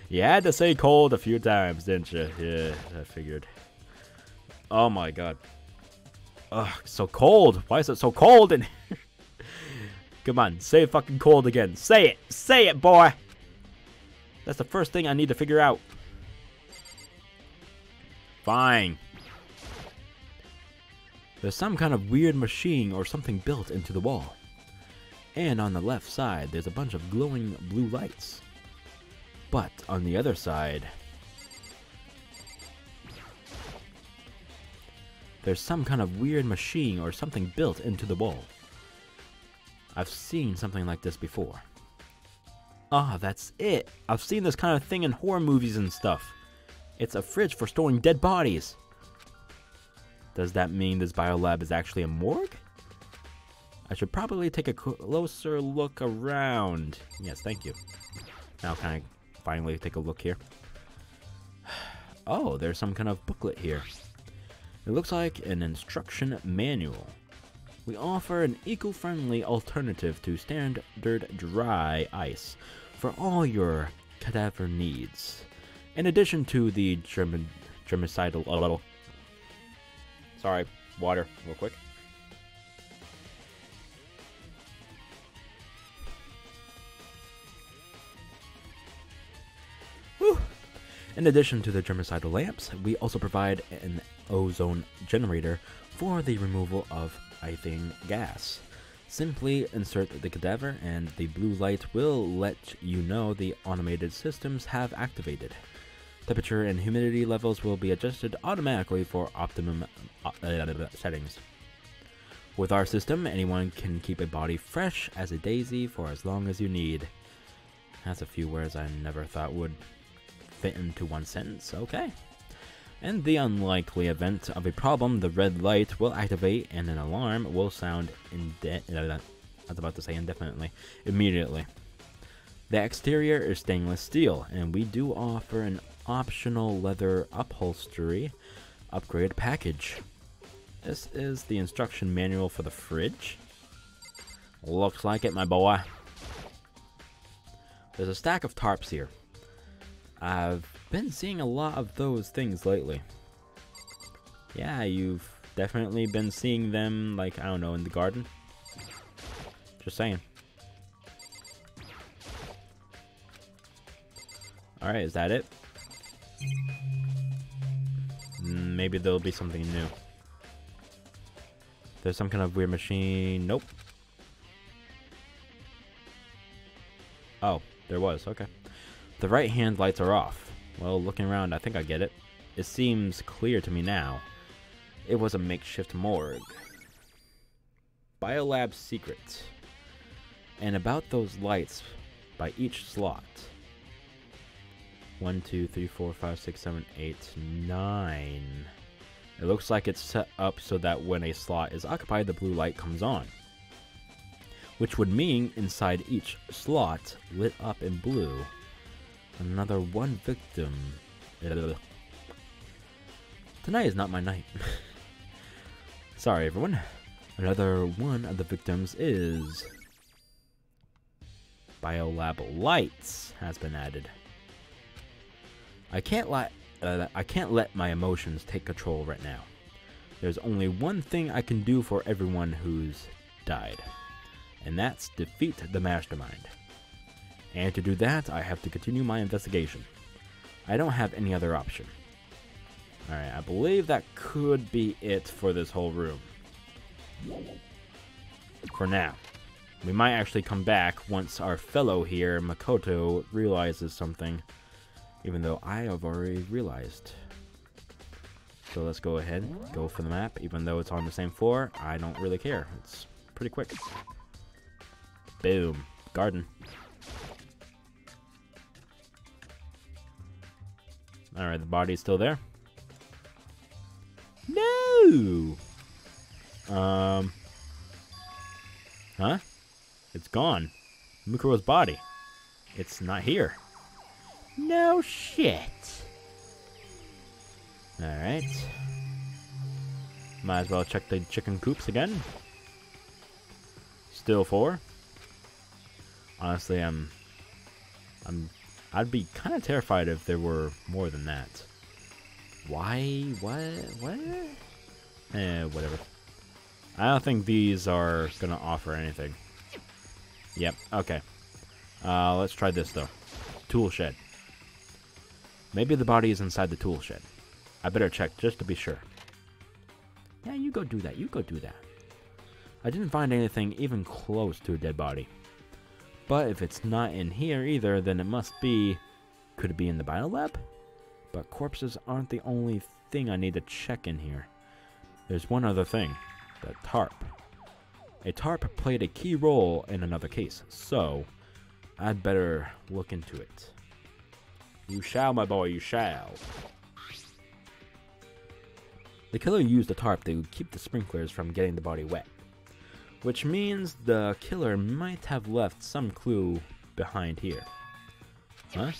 You had to say cold a few times, didn't you? Yeah, I figured. Oh my god. Ugh, so cold. Why is it so cold in here? Come on, say fucking cold again. Say it. Say it, boy. That's the first thing I need to figure out. Fine. There's some kind of weird machine or something built into the wall. And on the left side, there's a bunch of glowing blue lights. But on the other side, there's some kind of weird machine or something built into the wall. I've seen something like this before. Ah, that's it. I've seen this kind of thing in horror movies and stuff. It's a fridge for storing dead bodies. Does that mean this biolab is actually a morgue? I should probably take a closer look around. Yes, thank you. Now can I finally take a look here? Oh, there's some kind of booklet here. It looks like an instruction manual. We offer an eco-friendly alternative to standard dry ice for all your cadaver needs. In addition to the germicidal level. Sorry, water, real quick. Whew. In addition to the germicidal lamps, we also provide an ozone generator for the removal of ethane gas. Simply insert the cadaver and the blue light will let you know the automated systems have activated. Temperature and humidity levels will be adjusted automatically for optimum settings. With our system, anyone can keep a body fresh as a daisy for as long as you need. That's a few words I never thought would fit into one sentence. Okay. In the unlikely event of a problem, the red light will activate and an alarm will sound indefinitely, immediately. The exterior is stainless steel, and we do offer an optional leather upholstery upgrade package. This is the instruction manual for the fridge. Looks like it, my boy. There's a stack of tarps here. I've been seeing a lot of those things lately. Yeah, you've definitely been seeing them, like, I don't know, in the garden. Just saying. Alright, is that it? Maybe there'll be something new. There's some kind of weird machine. Nope. Oh, there was. Okay. The right hand lights are off. Well, looking around, I think I get it. It seems clear to me now. It was a makeshift morgue. Biolab secret. And about those lights by each slot. 1, 2, 3, 4, 5, 6, 7, 8, 9. It looks like it's set up so that when a slot is occupied, the blue light comes on. Which would mean inside each slot, lit up in blue, Another one victim. Ugh. Tonight is not my night. Sorry, everyone. Another one of the victims is Biolab Lights has been added. I can't let my emotions take control right now. There's only one thing I can do for everyone who's died, and that's defeat the mastermind. And to do that, I have to continue my investigation. I don't have any other option. Alright, I believe that could be it for this whole room. For now. We might actually come back once our fellow here, Makoto, realizes something. Even though I have already realized. So let's go ahead, go for the map. Even though it's on the same floor, I don't really care. It's pretty quick. Boom. Garden. Alright, the body's still there. No! Huh? It's gone. Mukuro's body. It's not here. No shit. Alright. Might as well check the chicken coops again. Still 4. Honestly, I'd be kind of terrified if there were more than that. Why? What? Whatever. I don't think these are gonna offer anything. Yep, okay. Let's try this though. Tool shed. Maybe the body is inside the tool shed. I better check just to be sure. Yeah, you go do that. You go do that. I didn't find anything even close to a dead body. But if it's not in here either, then it must be... Could it be in the biolab? But corpses aren't the only thing I need to check in here. There's one other thing. The tarp. A tarp played a key role in another case, so I'd better look into it. You shall, my boy, you shall. The killer used the tarp to keep the sprinklers from getting the body wet, which means the killer might have left some clue behind here. Huh?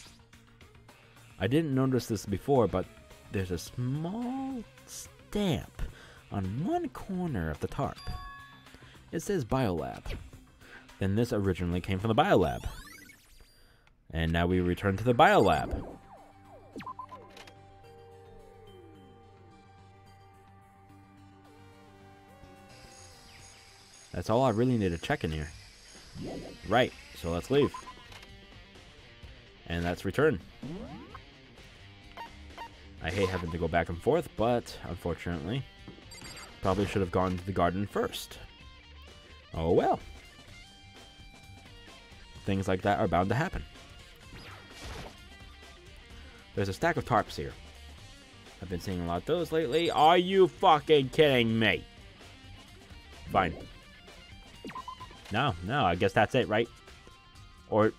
I didn't notice this before, but there's a small stamp on one corner of the tarp. It says Biolab. Then this originally came from the Biolab. And now we return to the Biolab. That's all I really need to check in here. Right, so let's leave. And that's return. I hate having to go back and forth, but unfortunately, probably should have gone to the garden first. Oh well. Things like that are bound to happen. There's a stack of tarps here. I've been seeing a lot of those lately. Are you fucking kidding me? Fine. No, I guess that's it, right? Or...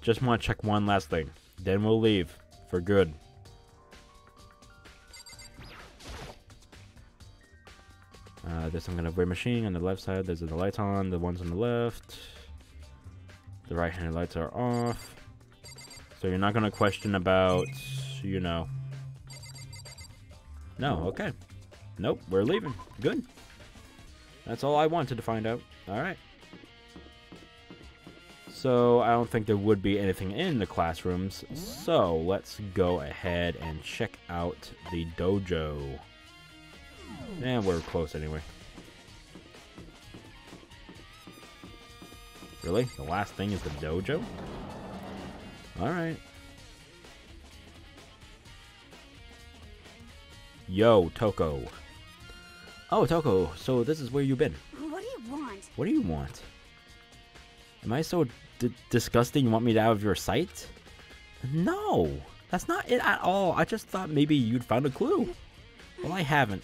just want to check one last thing. Then we'll leave. For good. There's some kind of weird machine on the left side. There's the lights on. The ones on the left. The right-handed lights are off. So you're not going to question about, you know... No, okay. Nope, we're leaving. Good. That's all I wanted to find out. Alright. So, I don't think there would be anything in the classrooms. So, let's go ahead and check out the dojo. And we're close anyway. Really? The last thing is the dojo? Alright. Yo, Toko. Oh, Toko, so this is where you've been. What do you want? What do you want? Am I so disgusting you want me out of your sight? No, that's not it at all. I just thought maybe you'd found a clue. Well, I haven't.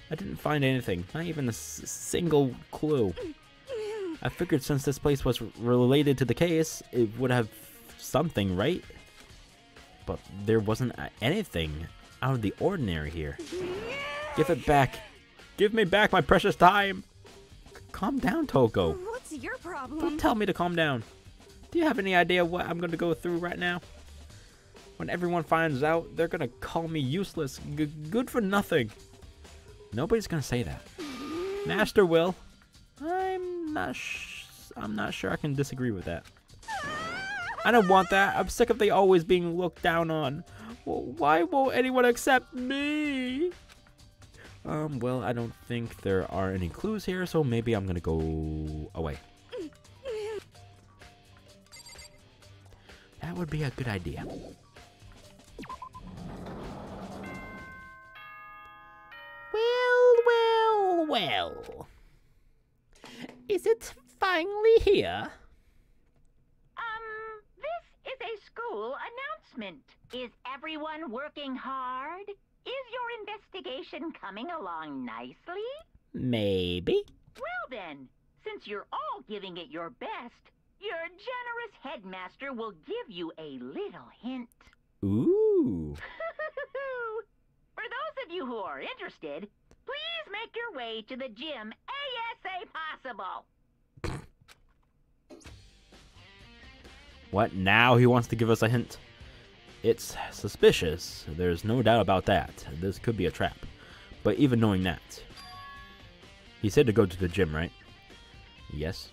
I didn't find anything. Not even a single clue. I figured since this place was related to the case, it would have something, right? But there wasn't anything out of the ordinary here. Give it back. Give me back my precious time. Calm down, Toko. What's your problem? Don't tell me to calm down. Do you have any idea what I'm gonna go through right now? When everyone finds out, they're gonna call me useless, good for nothing. Nobody's gonna say that. Master will. I'm not sure I can disagree with that. I don't want that. I'm sick of they always being looked down on. Well, why won't anyone accept me? Well, I don't think there are any clues here, so maybe I'm gonna go away. That would be a good idea. Well. Is it finally here? This is a school announcement. Is everyone working hard? Is your investigation coming along nicely? Maybe. Well then, since you're all giving it your best, your generous headmaster will give you a little hint. Ooh. For those of you who are interested, please make your way to the gym ASA possible. What now? He wants to give us a hint. It's suspicious. There's no doubt about that. This could be a trap. But even knowing that, he said to go to the gym, right? Yes.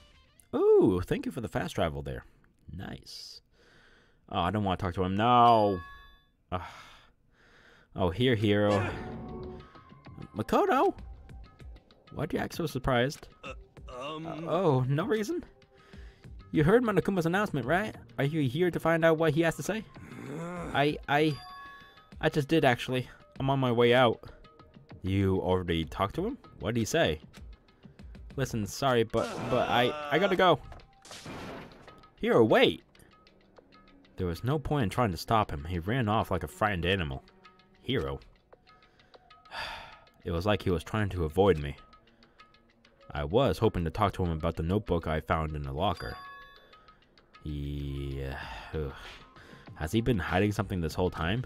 Ooh, thank you for the fast travel there. Nice. Oh, I don't want to talk to him. No. Oh, here, hero. Makoto? Why'd you act so surprised? Oh, no reason? You heard Monokuma's announcement, right? Are you here to find out what he has to say? I just did, actually. I'm on my way out. You already talked to him? What did he say? Listen, sorry, but I gotta go. Hero, wait! There was no point in trying to stop him. He ran off like a frightened animal. Hero. It was like he was trying to avoid me. I was hoping to talk to him about the notebook I found in the locker. Has he been hiding something this whole time?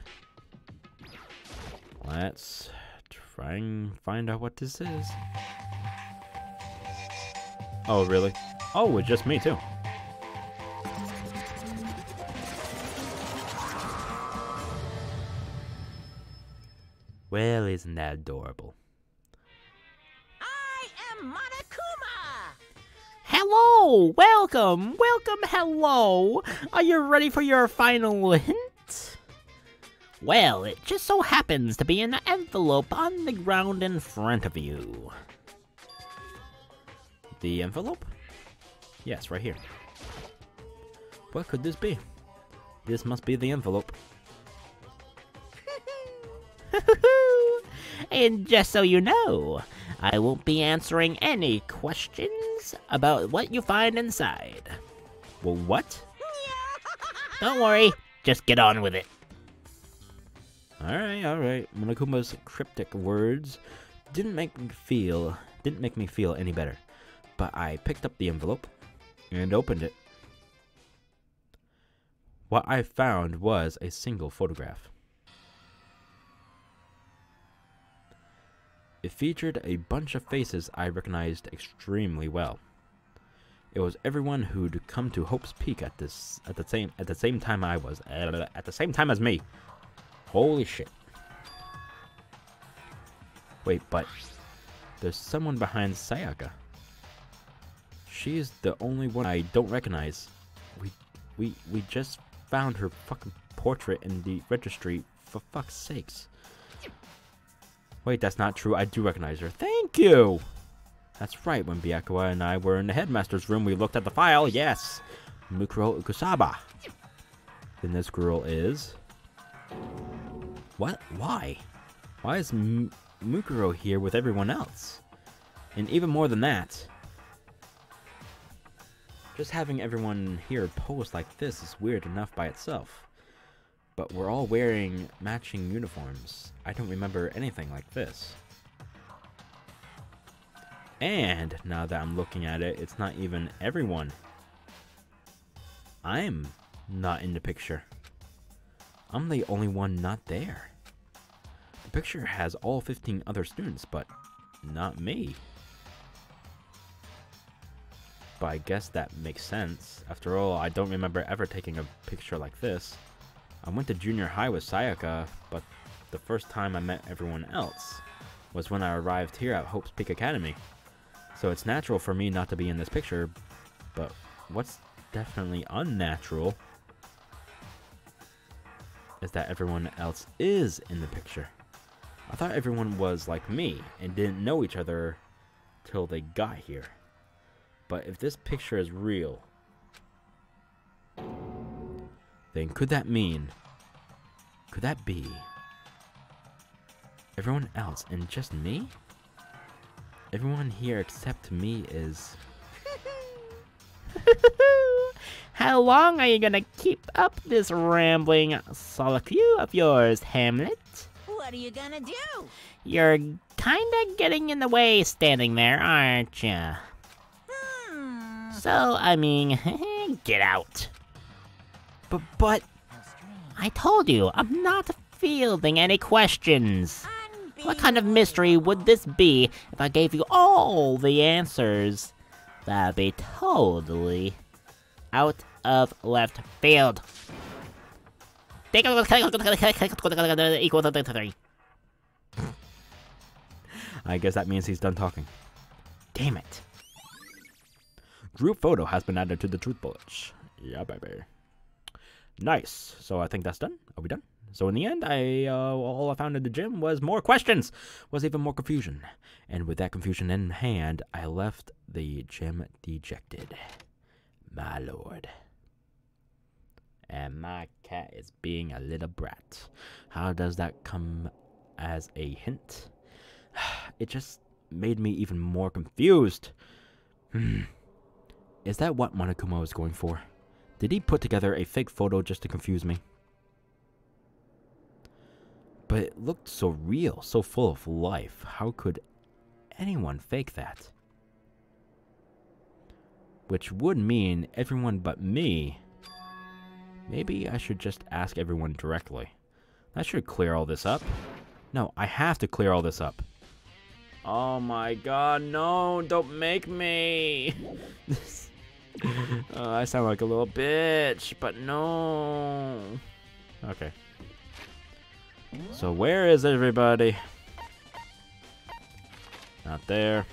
Let's try and find out what this is. Oh, really? Oh, it's just me, too. Well, isn't that adorable? I am Monokuma! Hello! Welcome! Hello! Are you ready for your final hint? Well, it just so happens to be an envelope on the ground in front of you. The envelope? Yes, right here. What could this be? This must be the envelope. And just so you know, I won't be answering any questions about what you find inside. Well, what? Don't worry, just get on with it. Alright. Monokuma's cryptic words didn't make me feel any better. But I picked up the envelope and opened it. What I found was a single photograph. It featured a bunch of faces I recognized extremely well. It was everyone who'd come to Hope's Peak at the same time I was at the same time as me. Holy shit. Wait, but there's someone behind Sayaka. She's the only one I don't recognize. We just found her fucking portrait in the registry, for fuck's sakes. Wait, that's not true. I do recognize her. Thank you! That's right, when Byakuya and I were in the headmaster's room, we looked at the file. Yes! Mukuro Ukusaba. Then this girl is... What? Why? Why is Mukuro here with everyone else? And even more than that, just having everyone here pose like this is weird enough by itself. But we're all wearing matching uniforms. I don't remember anything like this. And now that I'm looking at it, it's not even everyone. I'm not in the picture. I'm the only one not there. The picture has all 15 other students, but not me. But I guess that makes sense. After all, I don't remember ever taking a picture like this. I went to junior high with Sayaka, but the first time I met everyone else was when I arrived here at Hope's Peak Academy. So it's natural for me not to be in this picture, but what's definitely unnatural is that everyone else is in the picture. I thought everyone was like me and didn't know each other till they got here. But if this picture is real, then could that be everyone else and just me? Everyone here except me is... How long are you gonna keep up this rambling soliloquy of yours, Hamlet? What are you gonna do? You're kinda getting in the way standing there, aren't ya? So, I mean, get out. But... I told you, I'm not fielding any questions. What kind of mystery would this be if I gave you all the answers? That'd be totally out of left field. Equal to 3. I guess that means he's done talking. Damn it. Group photo has been added to the truth bullets. Yeah, baby. Nice. So I think that's done. Are we done? So in the end, all I found in the gym was more questions, was even more confusion. And with that confusion in hand, I left the gym dejected. My lord. And my cat is being a little brat. How does that come as a hint? It just made me even more confused. Is that what Monokuma was going for? Did he put together a fake photo just to confuse me? But it looked so real, so full of life. How could anyone fake that? Which would mean everyone but me. Maybe I should just ask everyone directly. That should clear all this up. No, I have to clear all this up. Oh my god, no, don't make me. I sound like a little bitch, but no. Okay. So where is everybody? Not there.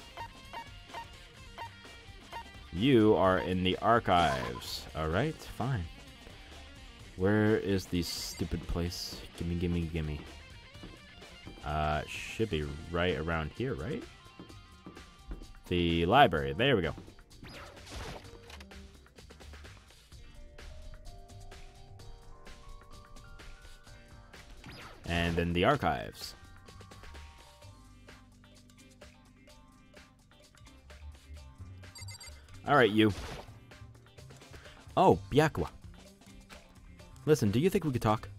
You are in the archives. Alright, fine. Where is the stupid place? Gimme, gimme, gimme. Should be right around here, right? The library. There we go. And then the archives. Alright, you. Oh, Byakuya. Listen, do you think we could talk?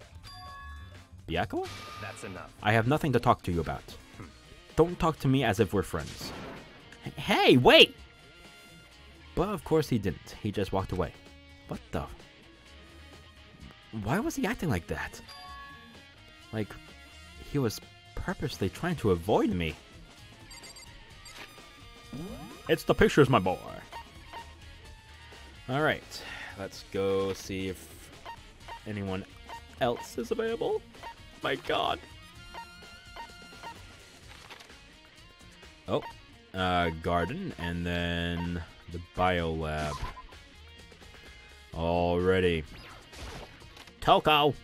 Byakuya? That's enough. I have nothing to talk to you about. Don't talk to me as if we're friends. Hey, wait! But of course he didn't. He just walked away. What the... Why was he acting like that? Like, he was purposely trying to avoid me. It's the pictures, my boy. Alright, let's go see if anyone else is available. My god. Oh, garden, and then the bio lab. Already. Toko!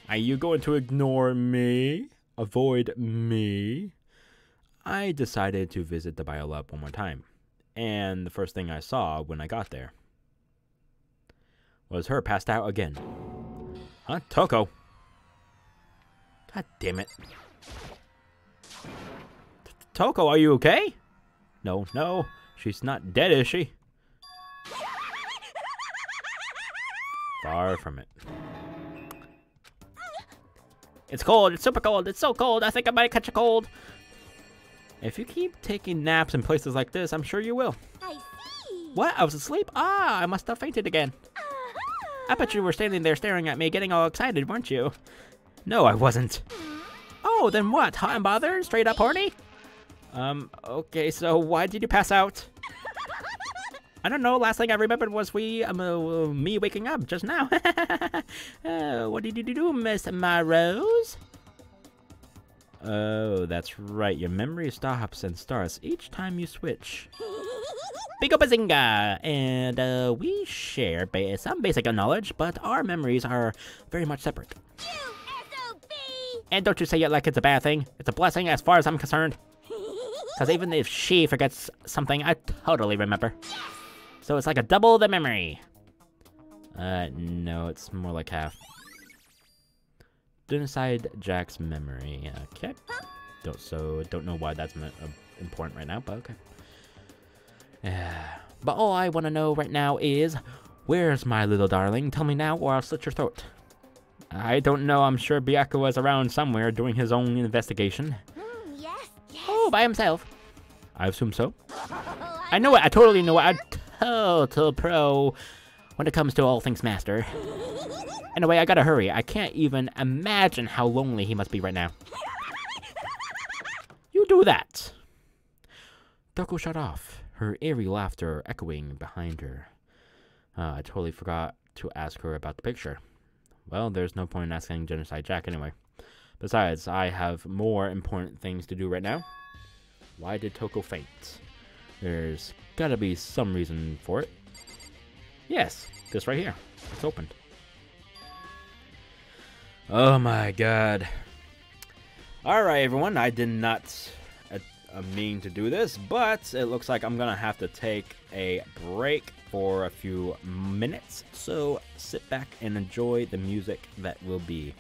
Are you going to ignore me? Avoid me? I decided to visit the bio lab one more time. And the first thing I saw when I got there was her passed out again. Huh? Toko? God damn it. Toko, are you okay? No, no. She's not dead, is she? Far from it. It's cold. It's super cold. It's so cold. I think I might catch a cold. If you keep taking naps in places like this, I'm sure you will. I see. What? I was asleep? Ah, I must have fainted again. I bet you were standing there staring at me, getting all excited, weren't you? No, I wasn't. Oh, then what? Hot and bothered? Straight up horny? Okay, so why did you pass out? I don't know. Last thing I remembered was me waking up just now. What did you do, Miss My Rose? Oh, that's right. Your memory stops and starts each time you switch. Bingo bazinga! And we share some basic knowledge, but our memories are very much separate. And don't you say it like it's a bad thing. It's a blessing as far as I'm concerned. Because even if she forgets something, I totally remember. So it's like a double the memory. No, it's more like half. Genocide Jack's memory. Okay. Don't know why that's important right now, but okay. But all I want to know right now is, where's my little darling? Tell me now or I'll slit your throat. I don't know. I'm sure Byakuya was around somewhere doing his own investigation. Yes, yes. Oh, by himself. I assume so. I know it. I totally know it. I'm total pro when it comes to all things master. Anyway, I gotta hurry. I can't even imagine how lonely he must be right now. You do that. Doko shut off, her eerie laughter echoing behind her. I totally forgot to ask her about the picture. Well, there's no point in asking Genocide Jack anyway. Besides, I have more important things to do right now. Why did Toko faint? There's gotta be some reason for it. Yes, this right here. It's opened. Oh my god. Alright everyone, I did not mean to do this, but it looks like I'm gonna have to take a break for a few minutes. So sit back and enjoy the music that will be.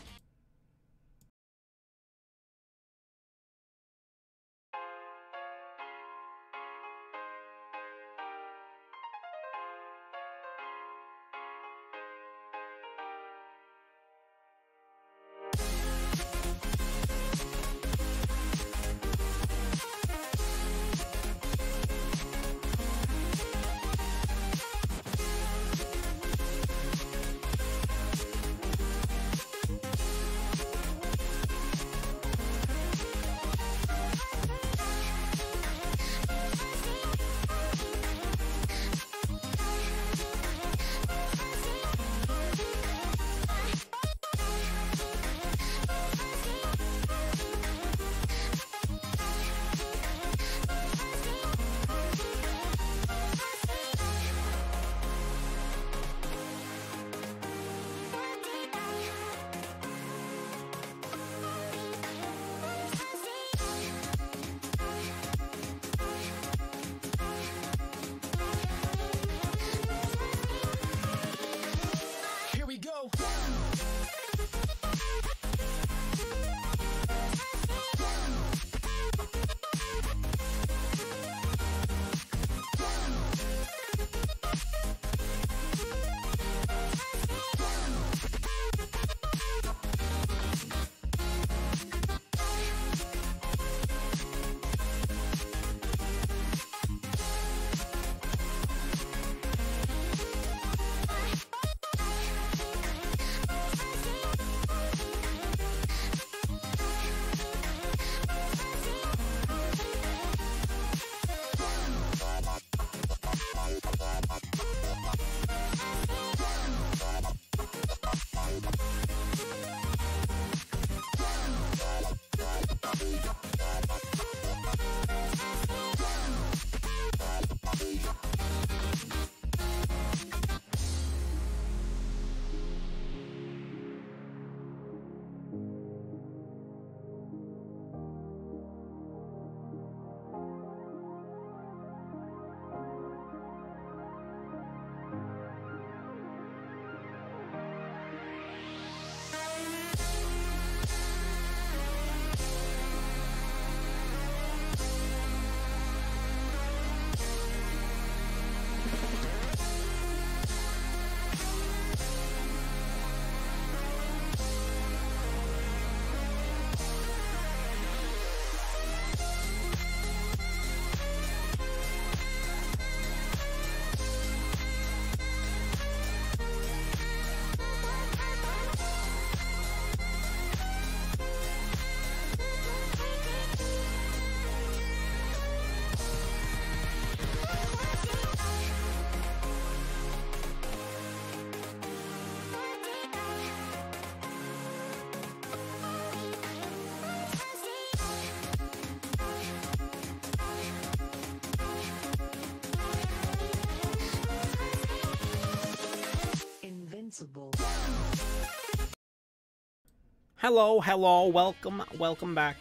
Hello, welcome back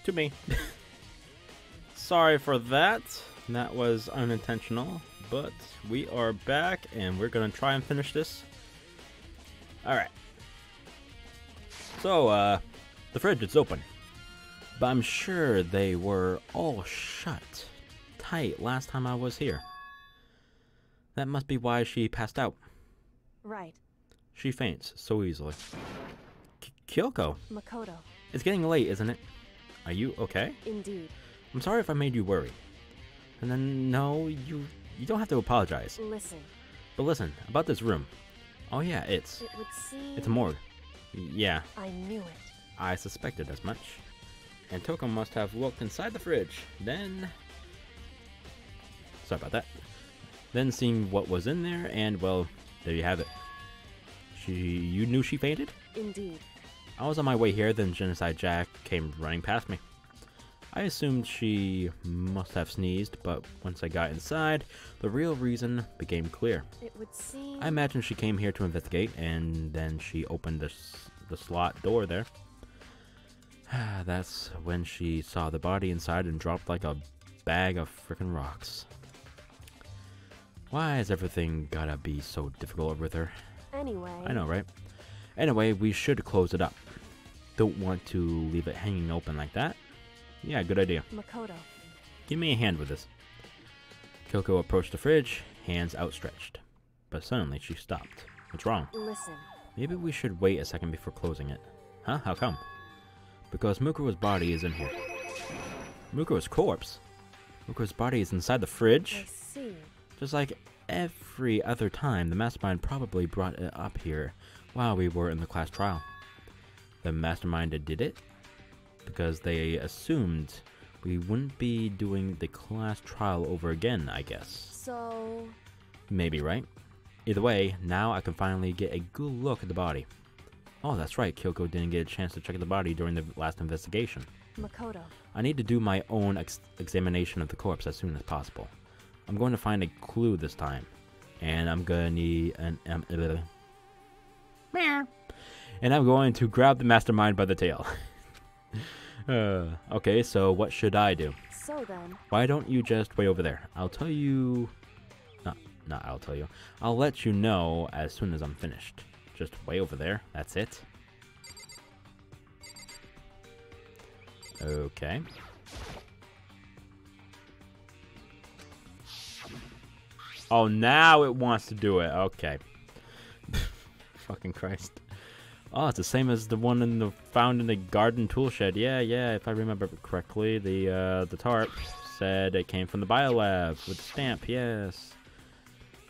to me. Sorry for that. That was unintentional, but we are back and we're gonna try and finish this. Alright. So, the fridge is open. But I'm sure they were all shut tight last time I was here. That must be why she passed out. Right. She faints so easily. Kyoko, Makoto. it's getting late, isn't it? Are you okay? Indeed. I'm sorry if I made you worry. And then, no, you don't have to apologize. Listen. But listen, about this room. Oh yeah, it's It would seem... a morgue. Yeah, I knew it. I suspected as much. And Toko must have looked inside the fridge. Then... Sorry about that. Then seeing what was in there, and well, there you have it. You knew she fainted? Indeed. I was on my way here, then Genocide Jack came running past me. I assumed she must have sneezed, but once I got inside, the real reason became clear. It would seem... I imagine she came here to investigate, and then she opened the slot door there. That's when she saw the body inside and dropped like a bag of frickin' rocks. Why has everything gotta be so difficult with her? Anyway... I know, right? Anyway, we should close it up. Don't want to leave it hanging open like that. Yeah, good idea. Makoto. Give me a hand with this. Kyoko approached the fridge, hands outstretched. But suddenly she stopped. What's wrong? Listen. Maybe we should wait a second before closing it. Huh? How come? Because Mukuro's body is in here. Mukuro's corpse? Mukuro's body is inside the I fridge? see. Just like every other time, the mastermind probably brought it up here while we were in the class trial. The mastermind did it because they assumed we wouldn't be doing the class trial over again, I guess. So... Maybe, right? Either way, now I can finally get a good look at the body. Oh, that's right, Kyoko didn't get a chance to check the body during the last investigation. Makoto. I need to do my own examination of the corpse as soon as possible. I'm going to find a clue this time. And I'm gonna need an... And I'm going to grab the mastermind by the tail. Okay, so what should I do? So then... Why don't you just wait over there? I'll tell you... Not I'll tell you. I'll let you know as soon as I'm finished. Just way over there. That's it. Okay. Oh, now it wants to do it. Okay. Fucking Christ. Oh, it's the same as the one found in the garden tool shed. Yeah, if I remember correctly, the tarp said it came from the biolab with the stamp. Yes.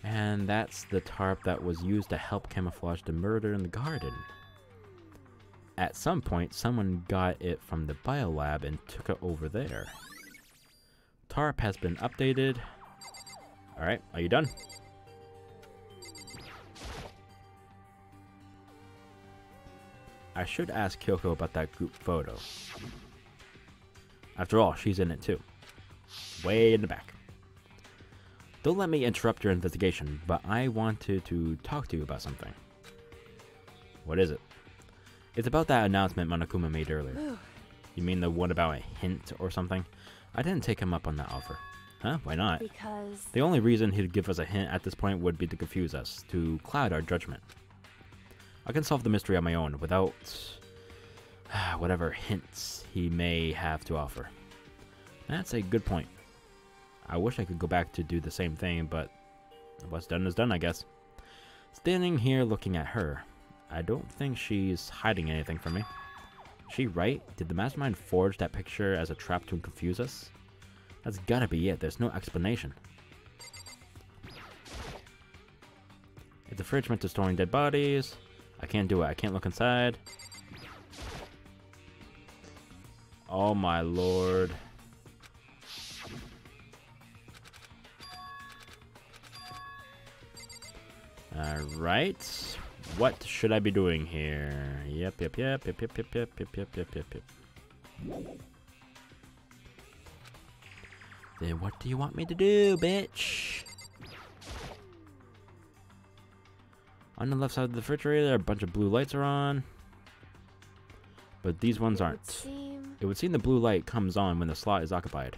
And that's the tarp that was used to help camouflage the murder in the garden. At some point, someone got it from the biolab and took it over there. Tarp has been updated. Alright, are you done? I should ask Kyoko about that group photo. After all, she's in it too. Way in the back. Don't let me interrupt your investigation, but I wanted to talk to you about something. What is it? It's about that announcement Monokuma made earlier. You mean the one about a hint or something? I didn't take him up on that offer. Huh? Why not? Because... The only reason he'd give us a hint at this point would be to confuse us, to cloud our judgment. I can solve the mystery on my own without whatever hints he may have to offer. That's a good point. I wish I could go back to do the same thing, but what's done is done, I guess. Standing here looking at her, I don't think she's hiding anything from me. Is she right? Did the mastermind forge that picture as a trap to confuse us? That's gotta be it. There's no explanation. If the fridge meant to storing dead bodies, I can't do it. I can't look inside. Oh my lord. Alright. What should I be doing here? Yep. Then what do you want me to do, bitch? On the left side of the refrigerator, a bunch of blue lights are on. but these ones It would aren't. seem... It would seem the blue light comes on when the slot is occupied.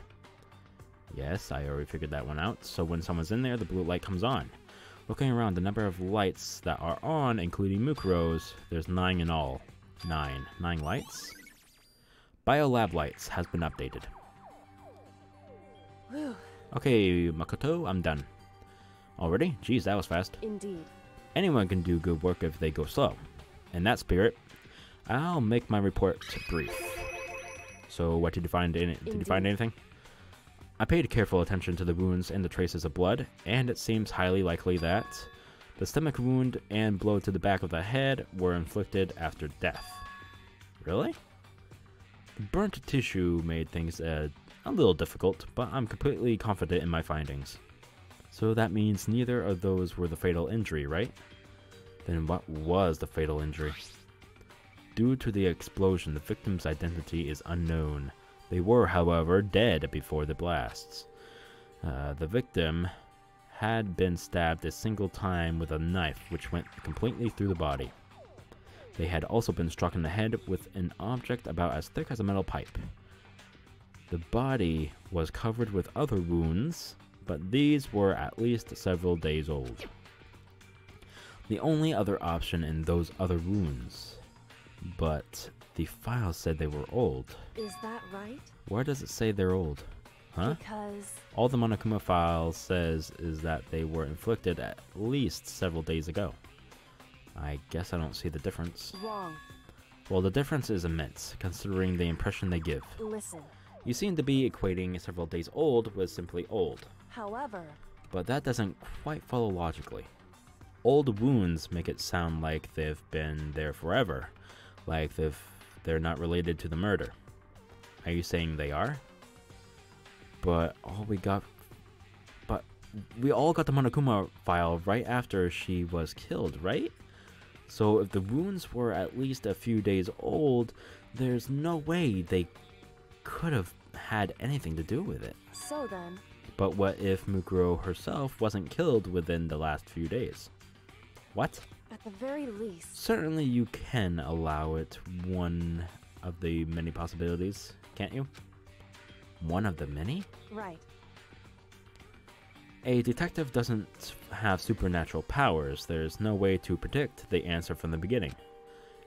Yes, I already figured that one out. So when someone's in there, the blue light comes on. Looking around the number of lights that are on, including Mukuro's, there's 9 in all. 9 lights? Biolab lights has been updated. Whew, Okay, Makoto, I'm done. Already? Geez, that was fast. indeed. Anyone can do good work if they go slow. In that spirit, I'll make my report brief. So, what did you find in it? Did you find Indeed. anything? I paid careful attention to the wounds and the traces of blood, and it seems highly likely that the stomach wound and blow to the back of the head were inflicted after death. Really? The burnt tissue made things a little difficult, but I'm completely confident in my findings. So that means neither of those were the fatal injury, right? Then what was the fatal injury? Due to the explosion, the victim's identity is unknown. They were, however, dead before the blasts. The victim had been stabbed a single time with a knife, which went completely through the body. They had also been struck in the head with an object about as thick as a metal pipe. The body was covered with other wounds, but these were at least several days old. The only other option in those other wounds, but the file said they were old. Is that right? Where does it say they're old? Huh? Because... All the Monokuma file says is that they were inflicted at least several days ago. I guess I don't see the difference. Wrong. Well, the difference is immense, considering the impression they give. Listen. You seem to be equating several days old with simply old, However... but that doesn't quite follow logically. Old wounds make it sound like they've been there forever, like they're not related to the murder. Are you saying they are? But we all got the Monokuma file right after she was killed, right? So if the wounds were at least a few days old, there's no way they could have had anything to do with it. So then... But what if Mukuro herself wasn't killed within the last few days? What? At the very least... Certainly you can allow it one of the many possibilities, can't you? One of the many? Right. A detective doesn't have supernatural powers. There's no way to predict the answer from the beginning.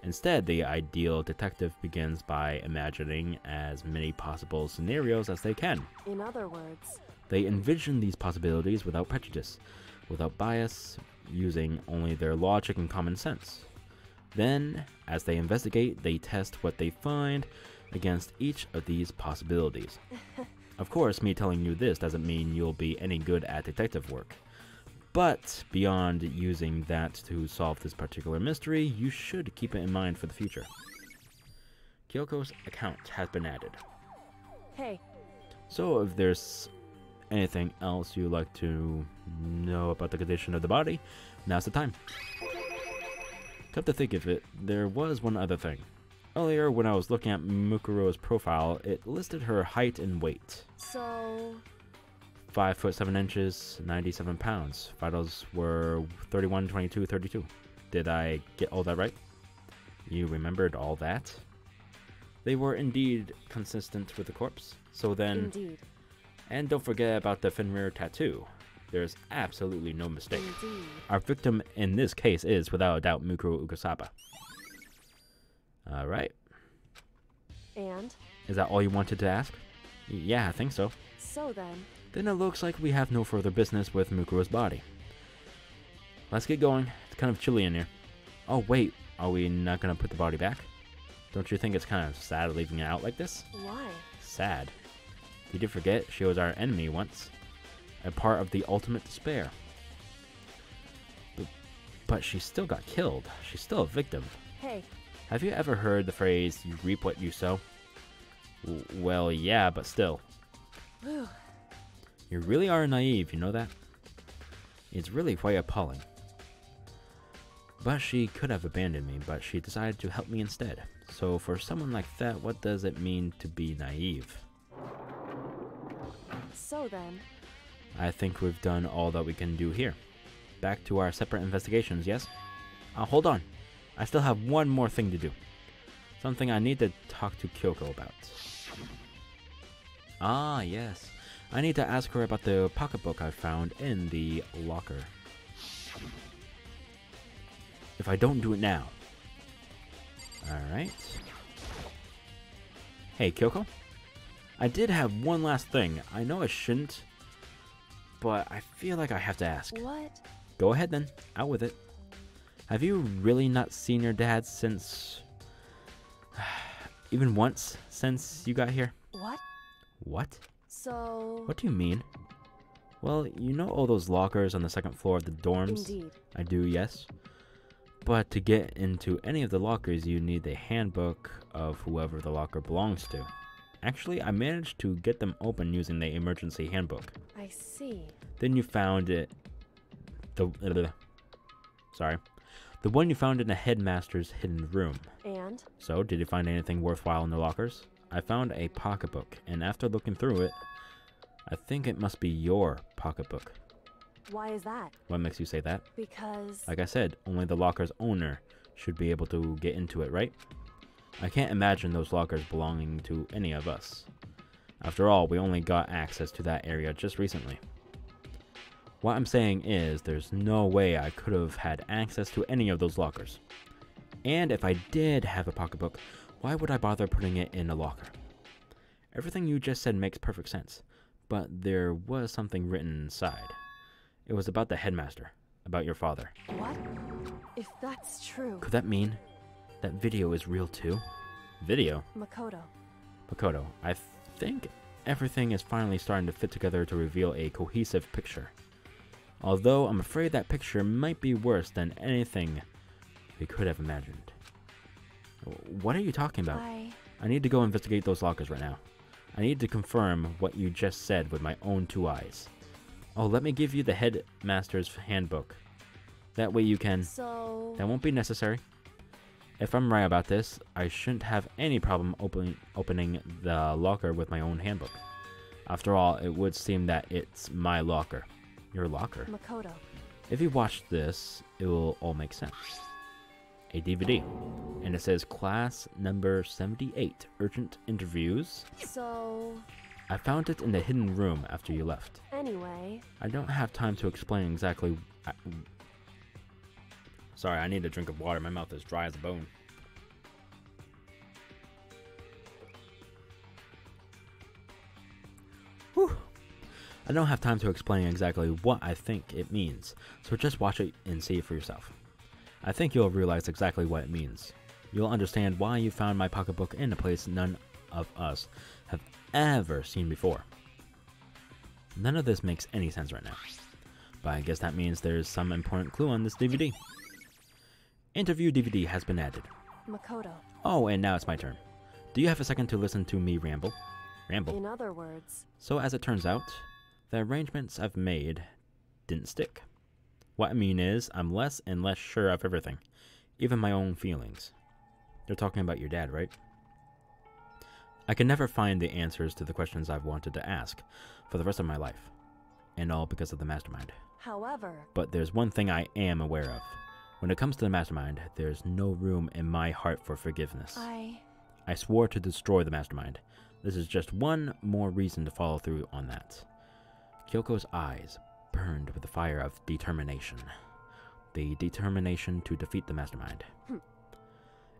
Instead, the ideal detective begins by imagining as many possible scenarios as they can. In other words... They envision these possibilities without prejudice, without bias, using only their logic and common sense. Then, as they investigate, they test what they find against each of these possibilities. Of course, me telling you this doesn't mean you'll be any good at detective work. But beyond using that to solve this particular mystery, you should keep it in mind for the future. Kyoko's account has been added. Hey, So if there's anything else you'd like to know about the condition of the body, now's the time. Come to think of it, there was one other thing. Earlier, when I was looking at Mukuro's profile, it listed her height and weight. so... 5 foot 7 inches, 97 pounds. Vitals were 31, 22, 32. Did I get all that right? You remembered all that? They were indeed consistent with the corpse. So then... Indeed. And don't forget about the Fenrir tattoo. There's absolutely no mistake. Indeed. Our victim in this case is, without a doubt, Mukuro Ukasaba. Alright. And? Is that all you wanted to ask? Yeah, I think so. So then... Then it looks like we have no further business with Mukuro's body. Let's get going. It's kind of chilly in here. Oh wait, are we not gonna put the body back? Don't you think it's kind of sad leaving it out like this? Why? Sad. Did you forget she was our enemy once? A part of the ultimate despair. But she still got killed. She's still a victim. Hey, Have you ever heard the phrase, you reap what you sow? Well, yeah, but still. whew. You really are naive, you know that? It's really quite appalling. But she could have abandoned me, but she decided to help me instead. So for someone like that, what does it mean to be naive? So then... I think we've done all that we can do here. Back to our separate investigations, yes? Hold on. I still have one more thing to do. Something I need to talk to Kyoko about. Ah, yes. I need to ask her about the pocketbook I found in the locker. If I don't do it now. Alright. Hey, Kyoko? I did have one last thing. I know I shouldn't, but I feel like I have to ask. What? Go ahead then. Out with it. Have you really not seen your dad since... even once since you got here? What? What? So... What do you mean? Well, you know all those lockers on the second floor of the dorms? Indeed. I do, yes. But to get into any of the lockers, you need the handbook of whoever the locker belongs to. Actually, I managed to get them open using the emergency handbook. I see. Then you found it... The one you found in the headmaster's hidden room. And? So, did you find anything worthwhile in the lockers? I found a pocketbook, and after looking through it, I think it must be your pocketbook. Why is that? What makes you say that? Because... Like I said, only the locker's owner should be able to get into it, right? I can't imagine those lockers belonging to any of us. After all, we only got access to that area just recently. What I'm saying is, there's no way I could have had access to any of those lockers. And if I did have a pocketbook, why would I bother putting it in a locker? Everything you just said makes perfect sense, but there was something written inside. It was about the headmaster, about your father. What? If that's true... Could that mean that video is real too? Video? Makoto. Makoto, I think everything is finally starting to fit together to reveal a cohesive picture. Although I'm afraid that picture might be worse than anything we could have imagined. What are you talking about? I need to go investigate those lockers right now. I need to confirm what you just said with my own two eyes. Oh, let me give you the headmaster's handbook. That way you can... So... That won't be necessary. If I'm right about this, I shouldn't have any problem opening the locker with my own handbook. After all, it would seem that it's my locker. Your locker. Makoto. If you watch this, it will all make sense. A DVD. And it says class number 78, urgent interviews. So... I found it in the hidden room after you left. Anyway... I don't have time to explain exactly... Sorry, I need a drink of water. My mouth is dry as a bone. Whew. I don't have time to explain exactly what I think it means, so just watch it and see it for yourself. I think you'll realize exactly what it means. You'll understand why you found my pocketbook in a place none of us have ever seen before. None of this makes any sense right now, but I guess that means there's some important clue on this DVD. Interview DVD has been added. Makoto. Oh, and now it's my turn. Do you have a second to listen to me ramble? Ramble. In other words... So as it turns out, the arrangements I've made didn't stick. What I mean is, I'm less and less sure of everything, even my own feelings. They're talking about your dad, right? I can never find the answers to the questions I've wanted to ask for the rest of my life, and all because of the mastermind. However... But there's one thing I am aware of. When it comes to the mastermind, there's no room in my heart for forgiveness. I swore to destroy the mastermind. This is just one more reason to follow through on that. Kyoko's eyes burned with the fire of determination. The determination to defeat the mastermind.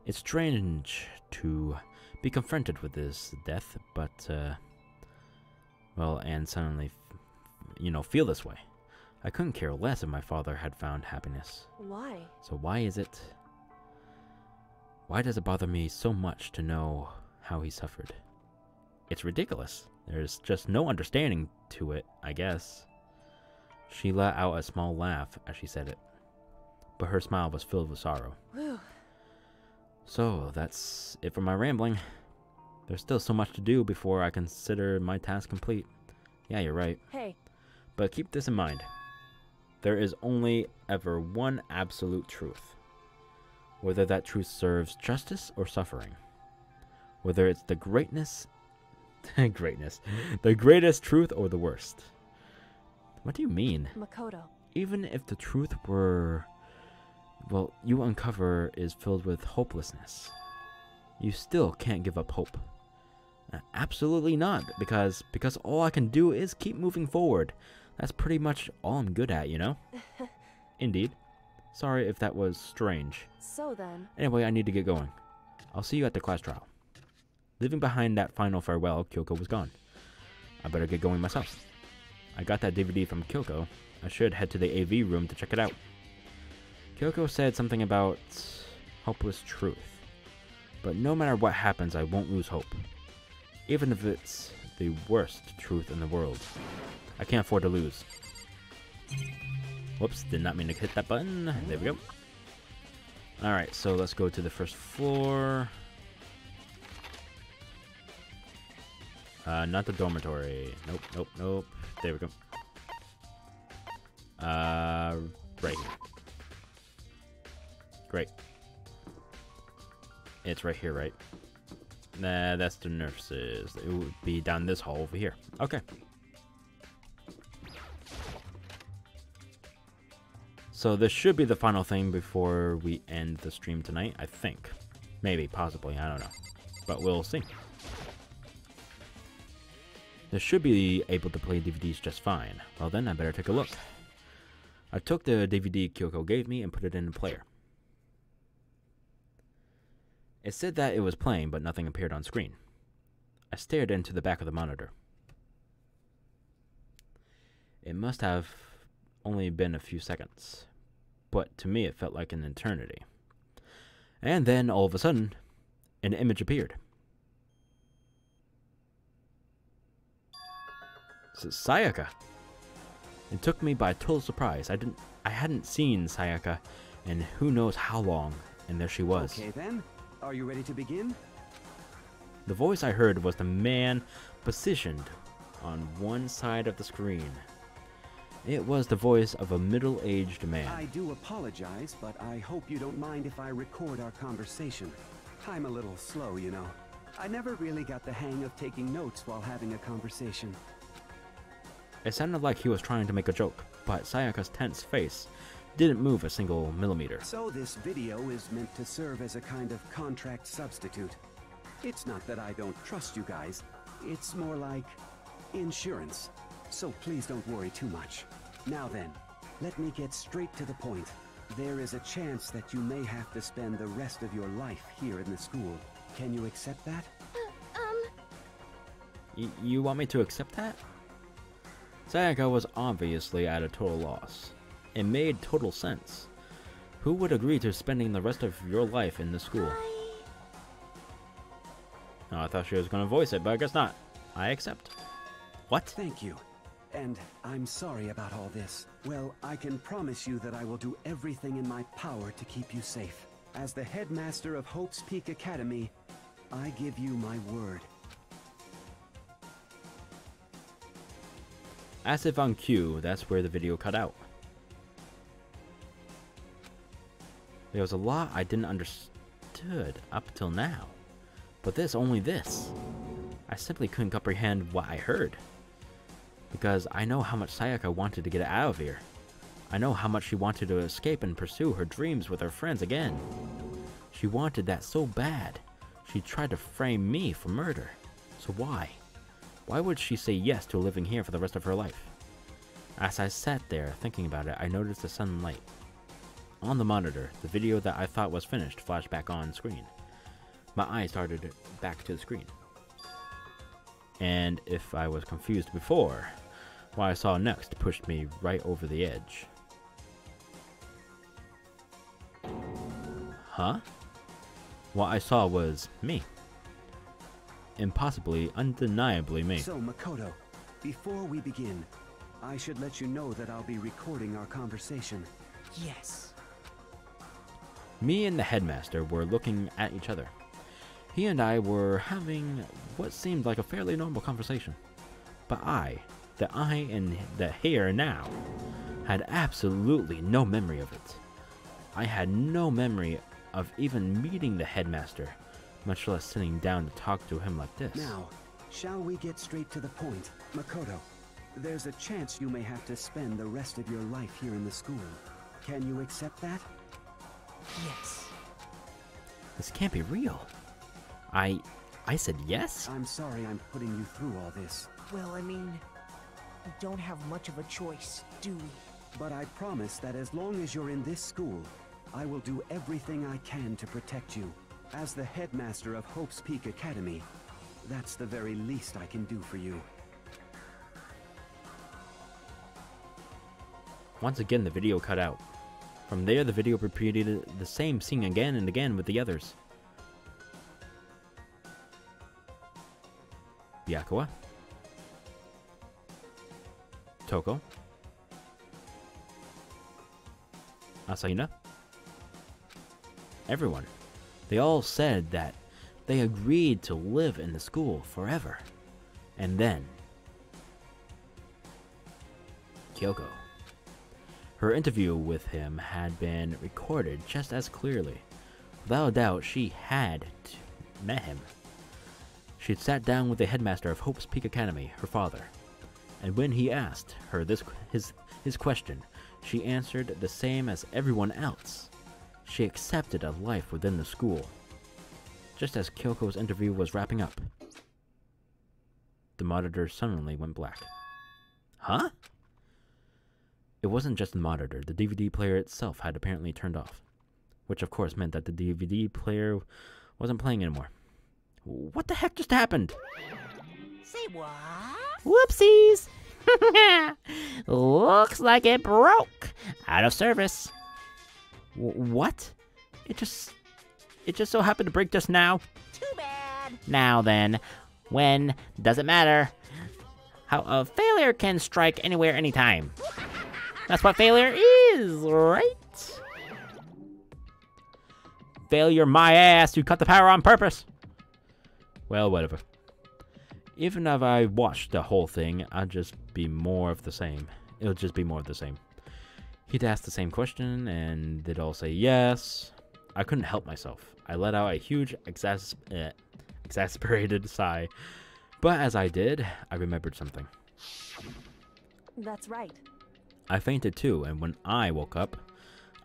It's strange to be confronted with this death, but, well, and suddenly, feel this way. I couldn't care less if my father had found happiness. Why? So why does it bother me so much to know how he suffered? It's ridiculous. There's just no understanding to it, I guess. She let out a small laugh as she said it, but her smile was filled with sorrow. Whew. So, that's it for my rambling. There's still so much to do before I consider my task complete. Yeah, you're right. Hey. But keep this in mind. There is only ever one absolute truth. Whether that truth serves justice or suffering. Whether it's the the greatest truth or the worst. What do you mean? Makoto. Even if the truth were, well, you uncover is filled with hopelessness. You still can't give up hope. Absolutely not, because all I can do is keep moving forward. That's pretty much all I'm good at, you know? Indeed. Sorry if that was strange. So then, Anyway, I need to get going. I'll see you at the class trial. Leaving behind that final farewell, Kyoko was gone. I better get going myself. I got that DVD from Kyoko. I should head to the AV room to check it out. Kyoko said something about hopeless truth. But no matter what happens, I won't lose hope. Even if it's the worst truth in the world. I can't afford to lose. Whoops, did not mean to hit that button. There we go. Alright, so let's go to the first floor. Not the dormitory. Nope, nope, nope. There we go. Right here. Great. It's right here, right? Nah, that's the nurses. It would be down this hall over here. Okay. So this should be the final thing before we end the stream tonight, I think. Maybe, possibly, I don't know. But we'll see. This should be able to play DVDs just fine. Well then, I better take a look. I took the DVD Kyoko gave me and put it in the player. It said that it was playing, but nothing appeared on screen. I stared into the back of the monitor. It must have only been a few seconds, but to me it felt like an eternity. And then, all of a sudden, an image appeared. It's Sayaka. It took me by total surprise. I hadn't seen Sayaka in who knows how long, and there she was. Okay then, are you ready to begin? The voice I heard was the man positioned on one side of the screen. It was the voice of a middle-aged man. I do apologize, but I hope you don't mind if I record our conversation. I'm a little slow, you know. I never really got the hang of taking notes while having a conversation. It sounded like he was trying to make a joke, but Sayaka's tense face didn't move a single millimeter. So this video is meant to serve as a kind of contract substitute. It's not that I don't trust you guys. It's more like insurance. So please don't worry too much. Now then, let me get straight to the point. There is a chance that you may have to spend the rest of your life here in the school. Can you accept that? You want me to accept that? Sayaka was obviously at a total loss. It made total sense. Who would agree to spending the rest of your life in the school? Oh, I thought she was going to voice it, but I guess not. I accept. What? Thank you. And I'm sorry about all this. Well, I can promise you that I will do everything in my power to keep you safe. As the headmaster of Hope's Peak Academy, I give you my word. As if on cue, that's where the video cut out. There was a lot I didn't understood up till now. But only this. I simply couldn't comprehend what I heard. Because I know how much Sayaka wanted to get out of here. I know how much she wanted to escape and pursue her dreams with her friends again. She wanted that so bad. She tried to frame me for murder. So why? Why would she say yes to living here for the rest of her life? As I sat there thinking about it, I noticed the sunlight. On the monitor, the video that I thought was finished flashed back on screen. My eyes darted back to the screen. And if I was confused before, what I saw next pushed me right over the edge. Huh? What I saw was me. Impossibly, undeniably me. So, Makoto, before we begin, I should let you know that I'll be recording our conversation. Yes. Me and the headmaster were looking at each other. He and I were having what seemed like a fairly normal conversation. But the I in the here now, had absolutely no memory of it. I had no memory of even meeting the headmaster, much less sitting down to talk to him like this. Now, shall we get straight to the point? Makoto, there's a chance you may have to spend the rest of your life here in the school. Can you accept that? Yes. This can't be real. I said yes? I'm sorry I'm putting you through all this, Well, I mean, we don't have much of a choice, do we? but I promise that as long as you're in this school, I will do everything I can to protect you. As the headmaster of Hope's Peak Academy, that's the very least I can do for you. Once again, the video cut out. From there, the video repeated the same scene again and again with the others. Byakuya, Toko, Asahina, everyone. They all said that they agreed to live in the school forever. And then, Kyoko. Her interview with him had been recorded just as clearly. Without a doubt, she had met him. She had sat down with the headmaster of Hope's Peak Academy, her father. And when he asked her his question, she answered the same as everyone else. She accepted a life within the school. Just as Kyoko's interview was wrapping up, the monitor suddenly went black. Huh? It wasn't just the monitor, the DVD player itself had apparently turned off. Which of course meant that the DVD player wasn't playing anymore. What the heck just happened? Say what? Whoopsies! Looks like it broke. Out of service. What? It just so happened to break just now. Too bad. Now then, when doesn't matter. How a failure can strike anywhere, anytime. That's what failure is, right? Failure my ass, you cut the power on purpose. Well, whatever. Even if I watched the whole thing, I'd just be more of the same. It'll just be more of the same. He'd ask the same question, and they'd all say yes. I couldn't help myself. I let out a huge, exasperated sigh. But as I did, I remembered something. That's right. I fainted too, and when I woke up,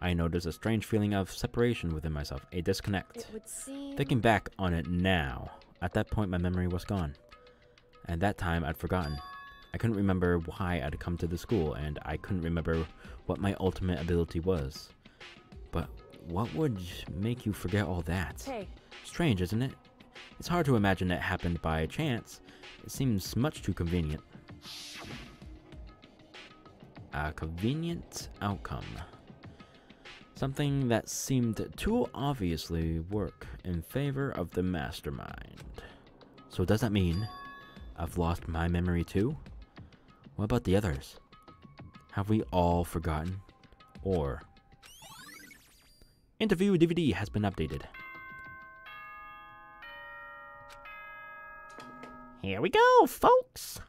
I noticed a strange feeling of separation within myself, a disconnect. It would seem... Thinking back on it now, at that point my memory was gone. And that time I'd forgotten. I couldn't remember why I'd come to the school, and I couldn't remember what my ultimate ability was. But what would make you forget all that? Hey. Strange, isn't it? It's hard to imagine it happened by chance. It seems much too convenient. A convenient outcome. Something that seemed to obviously work in favor of the mastermind. So does that mean I've lost my memory too? What about the others? Have we all forgotten? Or... Interview DVD has been updated. Here we go, folks.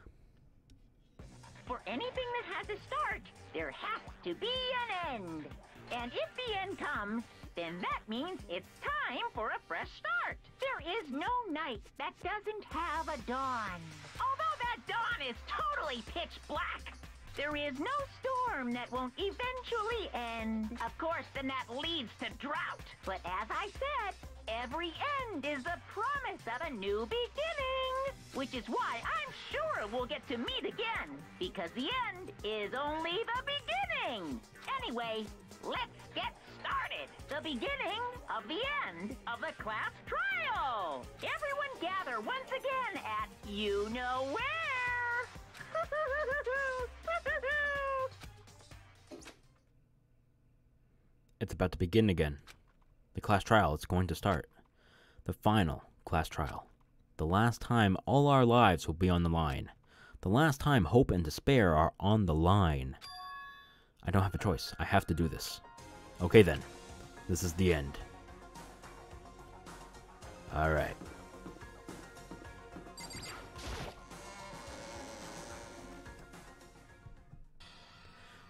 For anything that has a start, there has to be an end. And if the end comes, then that means it's time for a fresh start. There is no night that doesn't have a dawn. Although that dawn is totally pitch black, there is no storm that won't eventually end. Of course, then that leads to drought. But as I said, every end is the promise of a new beginning. Which is why I'm sure we'll get to meet again. Because the end is only the beginning. Anyway, let's get started. The beginning of the end of the class trial. Everyone gather once again at you know where. It's about to begin again. The class trial is going to start. The final class trial. The last time all our lives will be on the line. The last time hope and despair are on the line. I don't have a choice. I have to do this. Okay then. This is the end. Alright.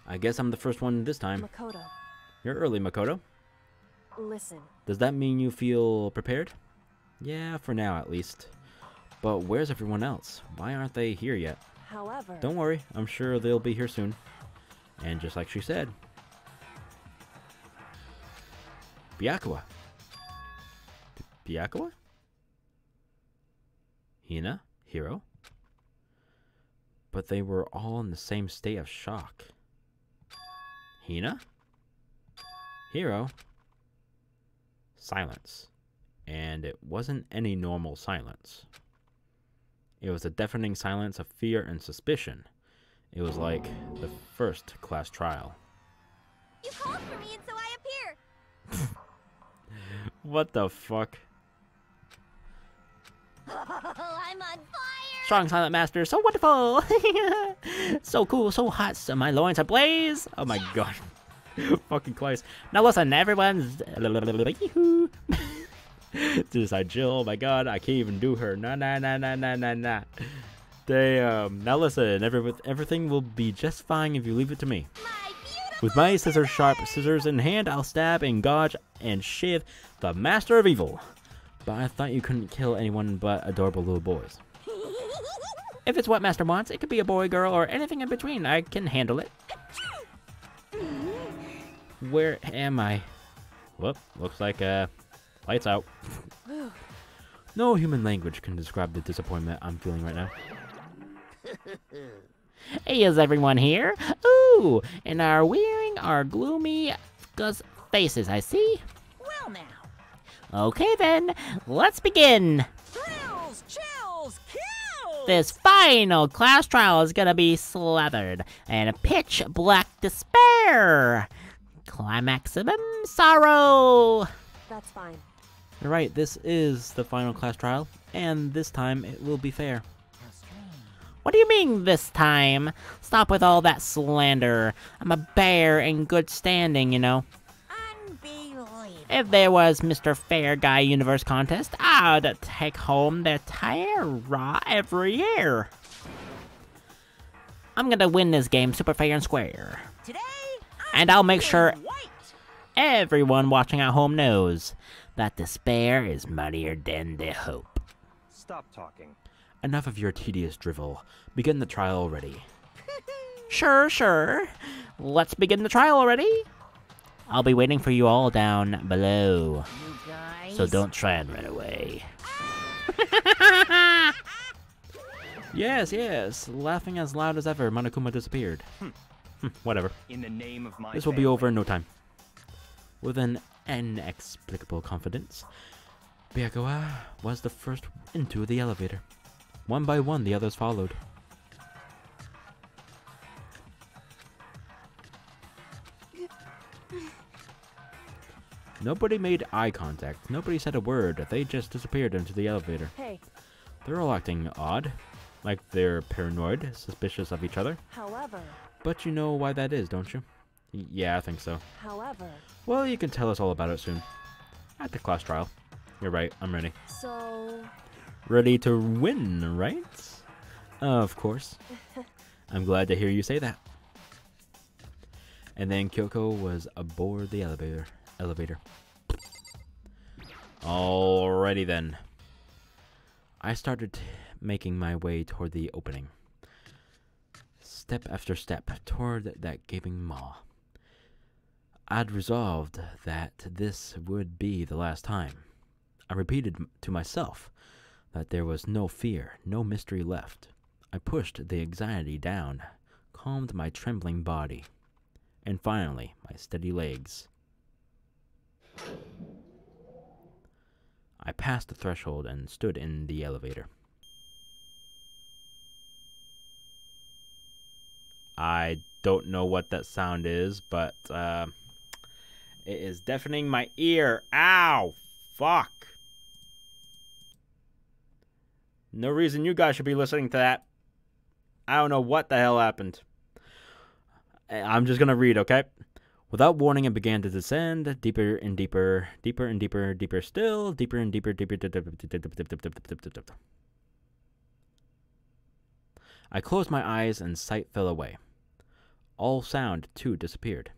I guess I'm the first one this time. Makoto, You're early, Makoto. listen. Does that mean you feel prepared? Yeah, for now at least. But where's everyone else? Why aren't they here yet? However... Don't worry, I'm sure they'll be here soon. And just like she said... Byakuya. Byakuya? Hina? Hiro? But they were all in the same state of shock. Hina? Hiro? Silence. And it wasn't any normal silence. It was a deafening silence of fear and suspicion. It was like the first class trial. You called for me and so I appear. What the fuck? I'm on fire. Strong silent master, so wonderful. So cool, so hot, so my loins ablaze. Oh my god. Fucking Christ. Now listen, everyone's... Suicide Jill, oh my god, I can't even do her. Nah. Damn. Now listen, everything will be just fine if you leave it to me. With my sharp scissors in hand, I'll stab and gouge and shiv the master of evil. But I thought you couldn't kill anyone but adorable little boys. If it's what Master wants, it could be a boy, girl, or anything in between. I can handle it. Where am I? Whoop, looks like, lights out. No human language can describe the disappointment I'm feeling right now. Hey, is everyone here? Ooh, and are wearing our gloomy faces, I see. Well now. Okay then, let's begin. Thrills, chills, kills. This final class trial is gonna be slathered in pitch black despair. Climaximum sorrow. That's fine. You're right, this is the final class trial, and this time it will be fair. What do you mean this time? Stop with all that slander. I'm a bear in good standing, you know. Unbelievable. If there was Mr. Fair Guy Universe contest, I'd take home the tiara every year. I'm gonna win this game super fair and square. Today, And I'll make sure white. everyone watching at home knows that despair is muddier than the hope. Stop talking. Enough of your tedious drivel. Begin the trial already. Sure. Let's begin the trial already. I'll be waiting for you all down below. You guys. So don't try and run away. Yes. Laughing as loud as ever, Monokuma disappeared. Whatever. In the name of my This will be family. over in no time. With an inexplicable confidence, Byakuya was the first into the elevator. One by one, the others followed. Nobody made eye contact. Nobody said a word. They just disappeared into the elevator. Hey, They're all acting odd, like they're paranoid, suspicious of each other. however, But you know why that is, don't you? Yeah, I think so. however, Well, you can tell us all about it soon. At the class trial. You're right, I'm ready. so... Ready to win, right? Of course. I'm glad to hear you say that. And then Kyoko was aboard the elevator. Alrighty then. I started making my way toward the opening. Step after step toward that gaping maw. I'd resolved that this would be the last time. I repeated to myself that there was no fear, no mystery left. I pushed the anxiety down, calmed my trembling body, and finally my steady legs. I passed the threshold and stood in the elevator. I don't know what that sound is, but it is deafening my ear. Ow! Fuck! No reason you guys should be listening to that. I don't know what the hell happened. I'm just gonna read, okay? Without warning, it began to descend, deeper and deeper, deeper and deeper, deeper still, deeper and deeper, deeper. I closed my eyes and sight fell away. All sound, too, disappeared.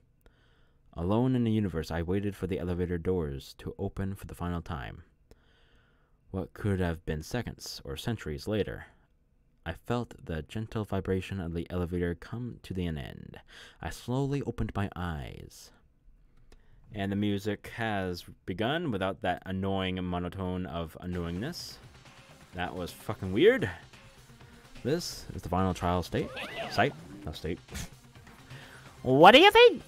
Alone in the universe, I waited for the elevator doors to open for the final time. What could have been seconds or centuries later, I felt the gentle vibration of the elevator come to an end. I slowly opened my eyes. And the music has begun without that annoying monotone of annoyingness. That was fucking weird. This is the final trial state. Site? No, state. What do you think?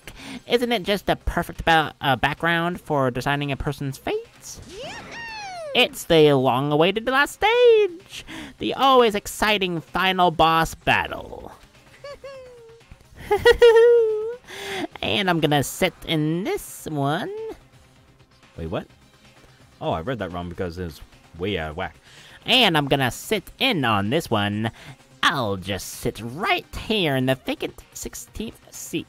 Isn't it just the perfect background for deciding a person's fate? It's the long-awaited last stage! The always exciting final boss battle. And I'm gonna sit in this one. Wait, what? Oh, I read that wrong because it's way out of whack. And I'm gonna sit in on this one. I'll just sit right here in the vacant 16th seat.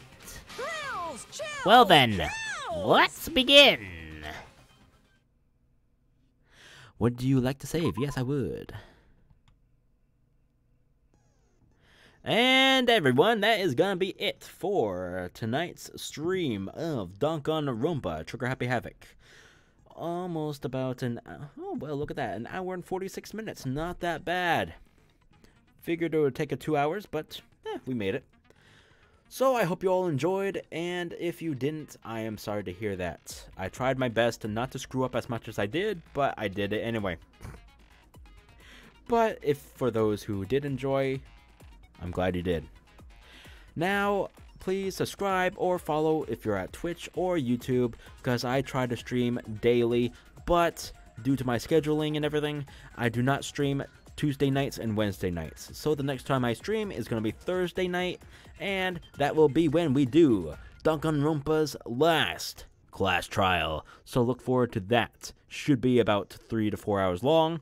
Well then, let's begin! Would you like to save? Yes, I would. And everyone, that is gonna be it for tonight's stream of Danganronpa Trigger Happy Havoc. Almost about an... oh, well, look at that. An hour and 46 minutes. Not that bad. Figured it would take 2 hours, but we made it. So I hope you all enjoyed, and if you didn't, I am sorry to hear that. I tried my best not to screw up as much as I did, but I did it anyway. But if for those who did enjoy, I'm glad you did. Now, please subscribe or follow if you're at Twitch or YouTube, because I try to stream daily, but due to my scheduling and everything, I do not stream Tuesday nights and Wednesday nights. So the next time I stream is going to be Thursday night, and that will be when we do Danganronpa's last class trial. So look forward to that. Should be about 3 to 4 hours long,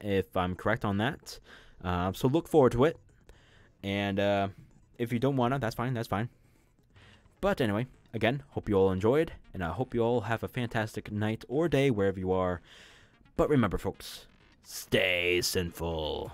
if I'm correct on that. So look forward to it. And if you don't want to, that's fine, that's fine. But anyway, again, hope you all enjoyed, and I hope you all have a fantastic night or day wherever you are. But remember, folks, stay sinful.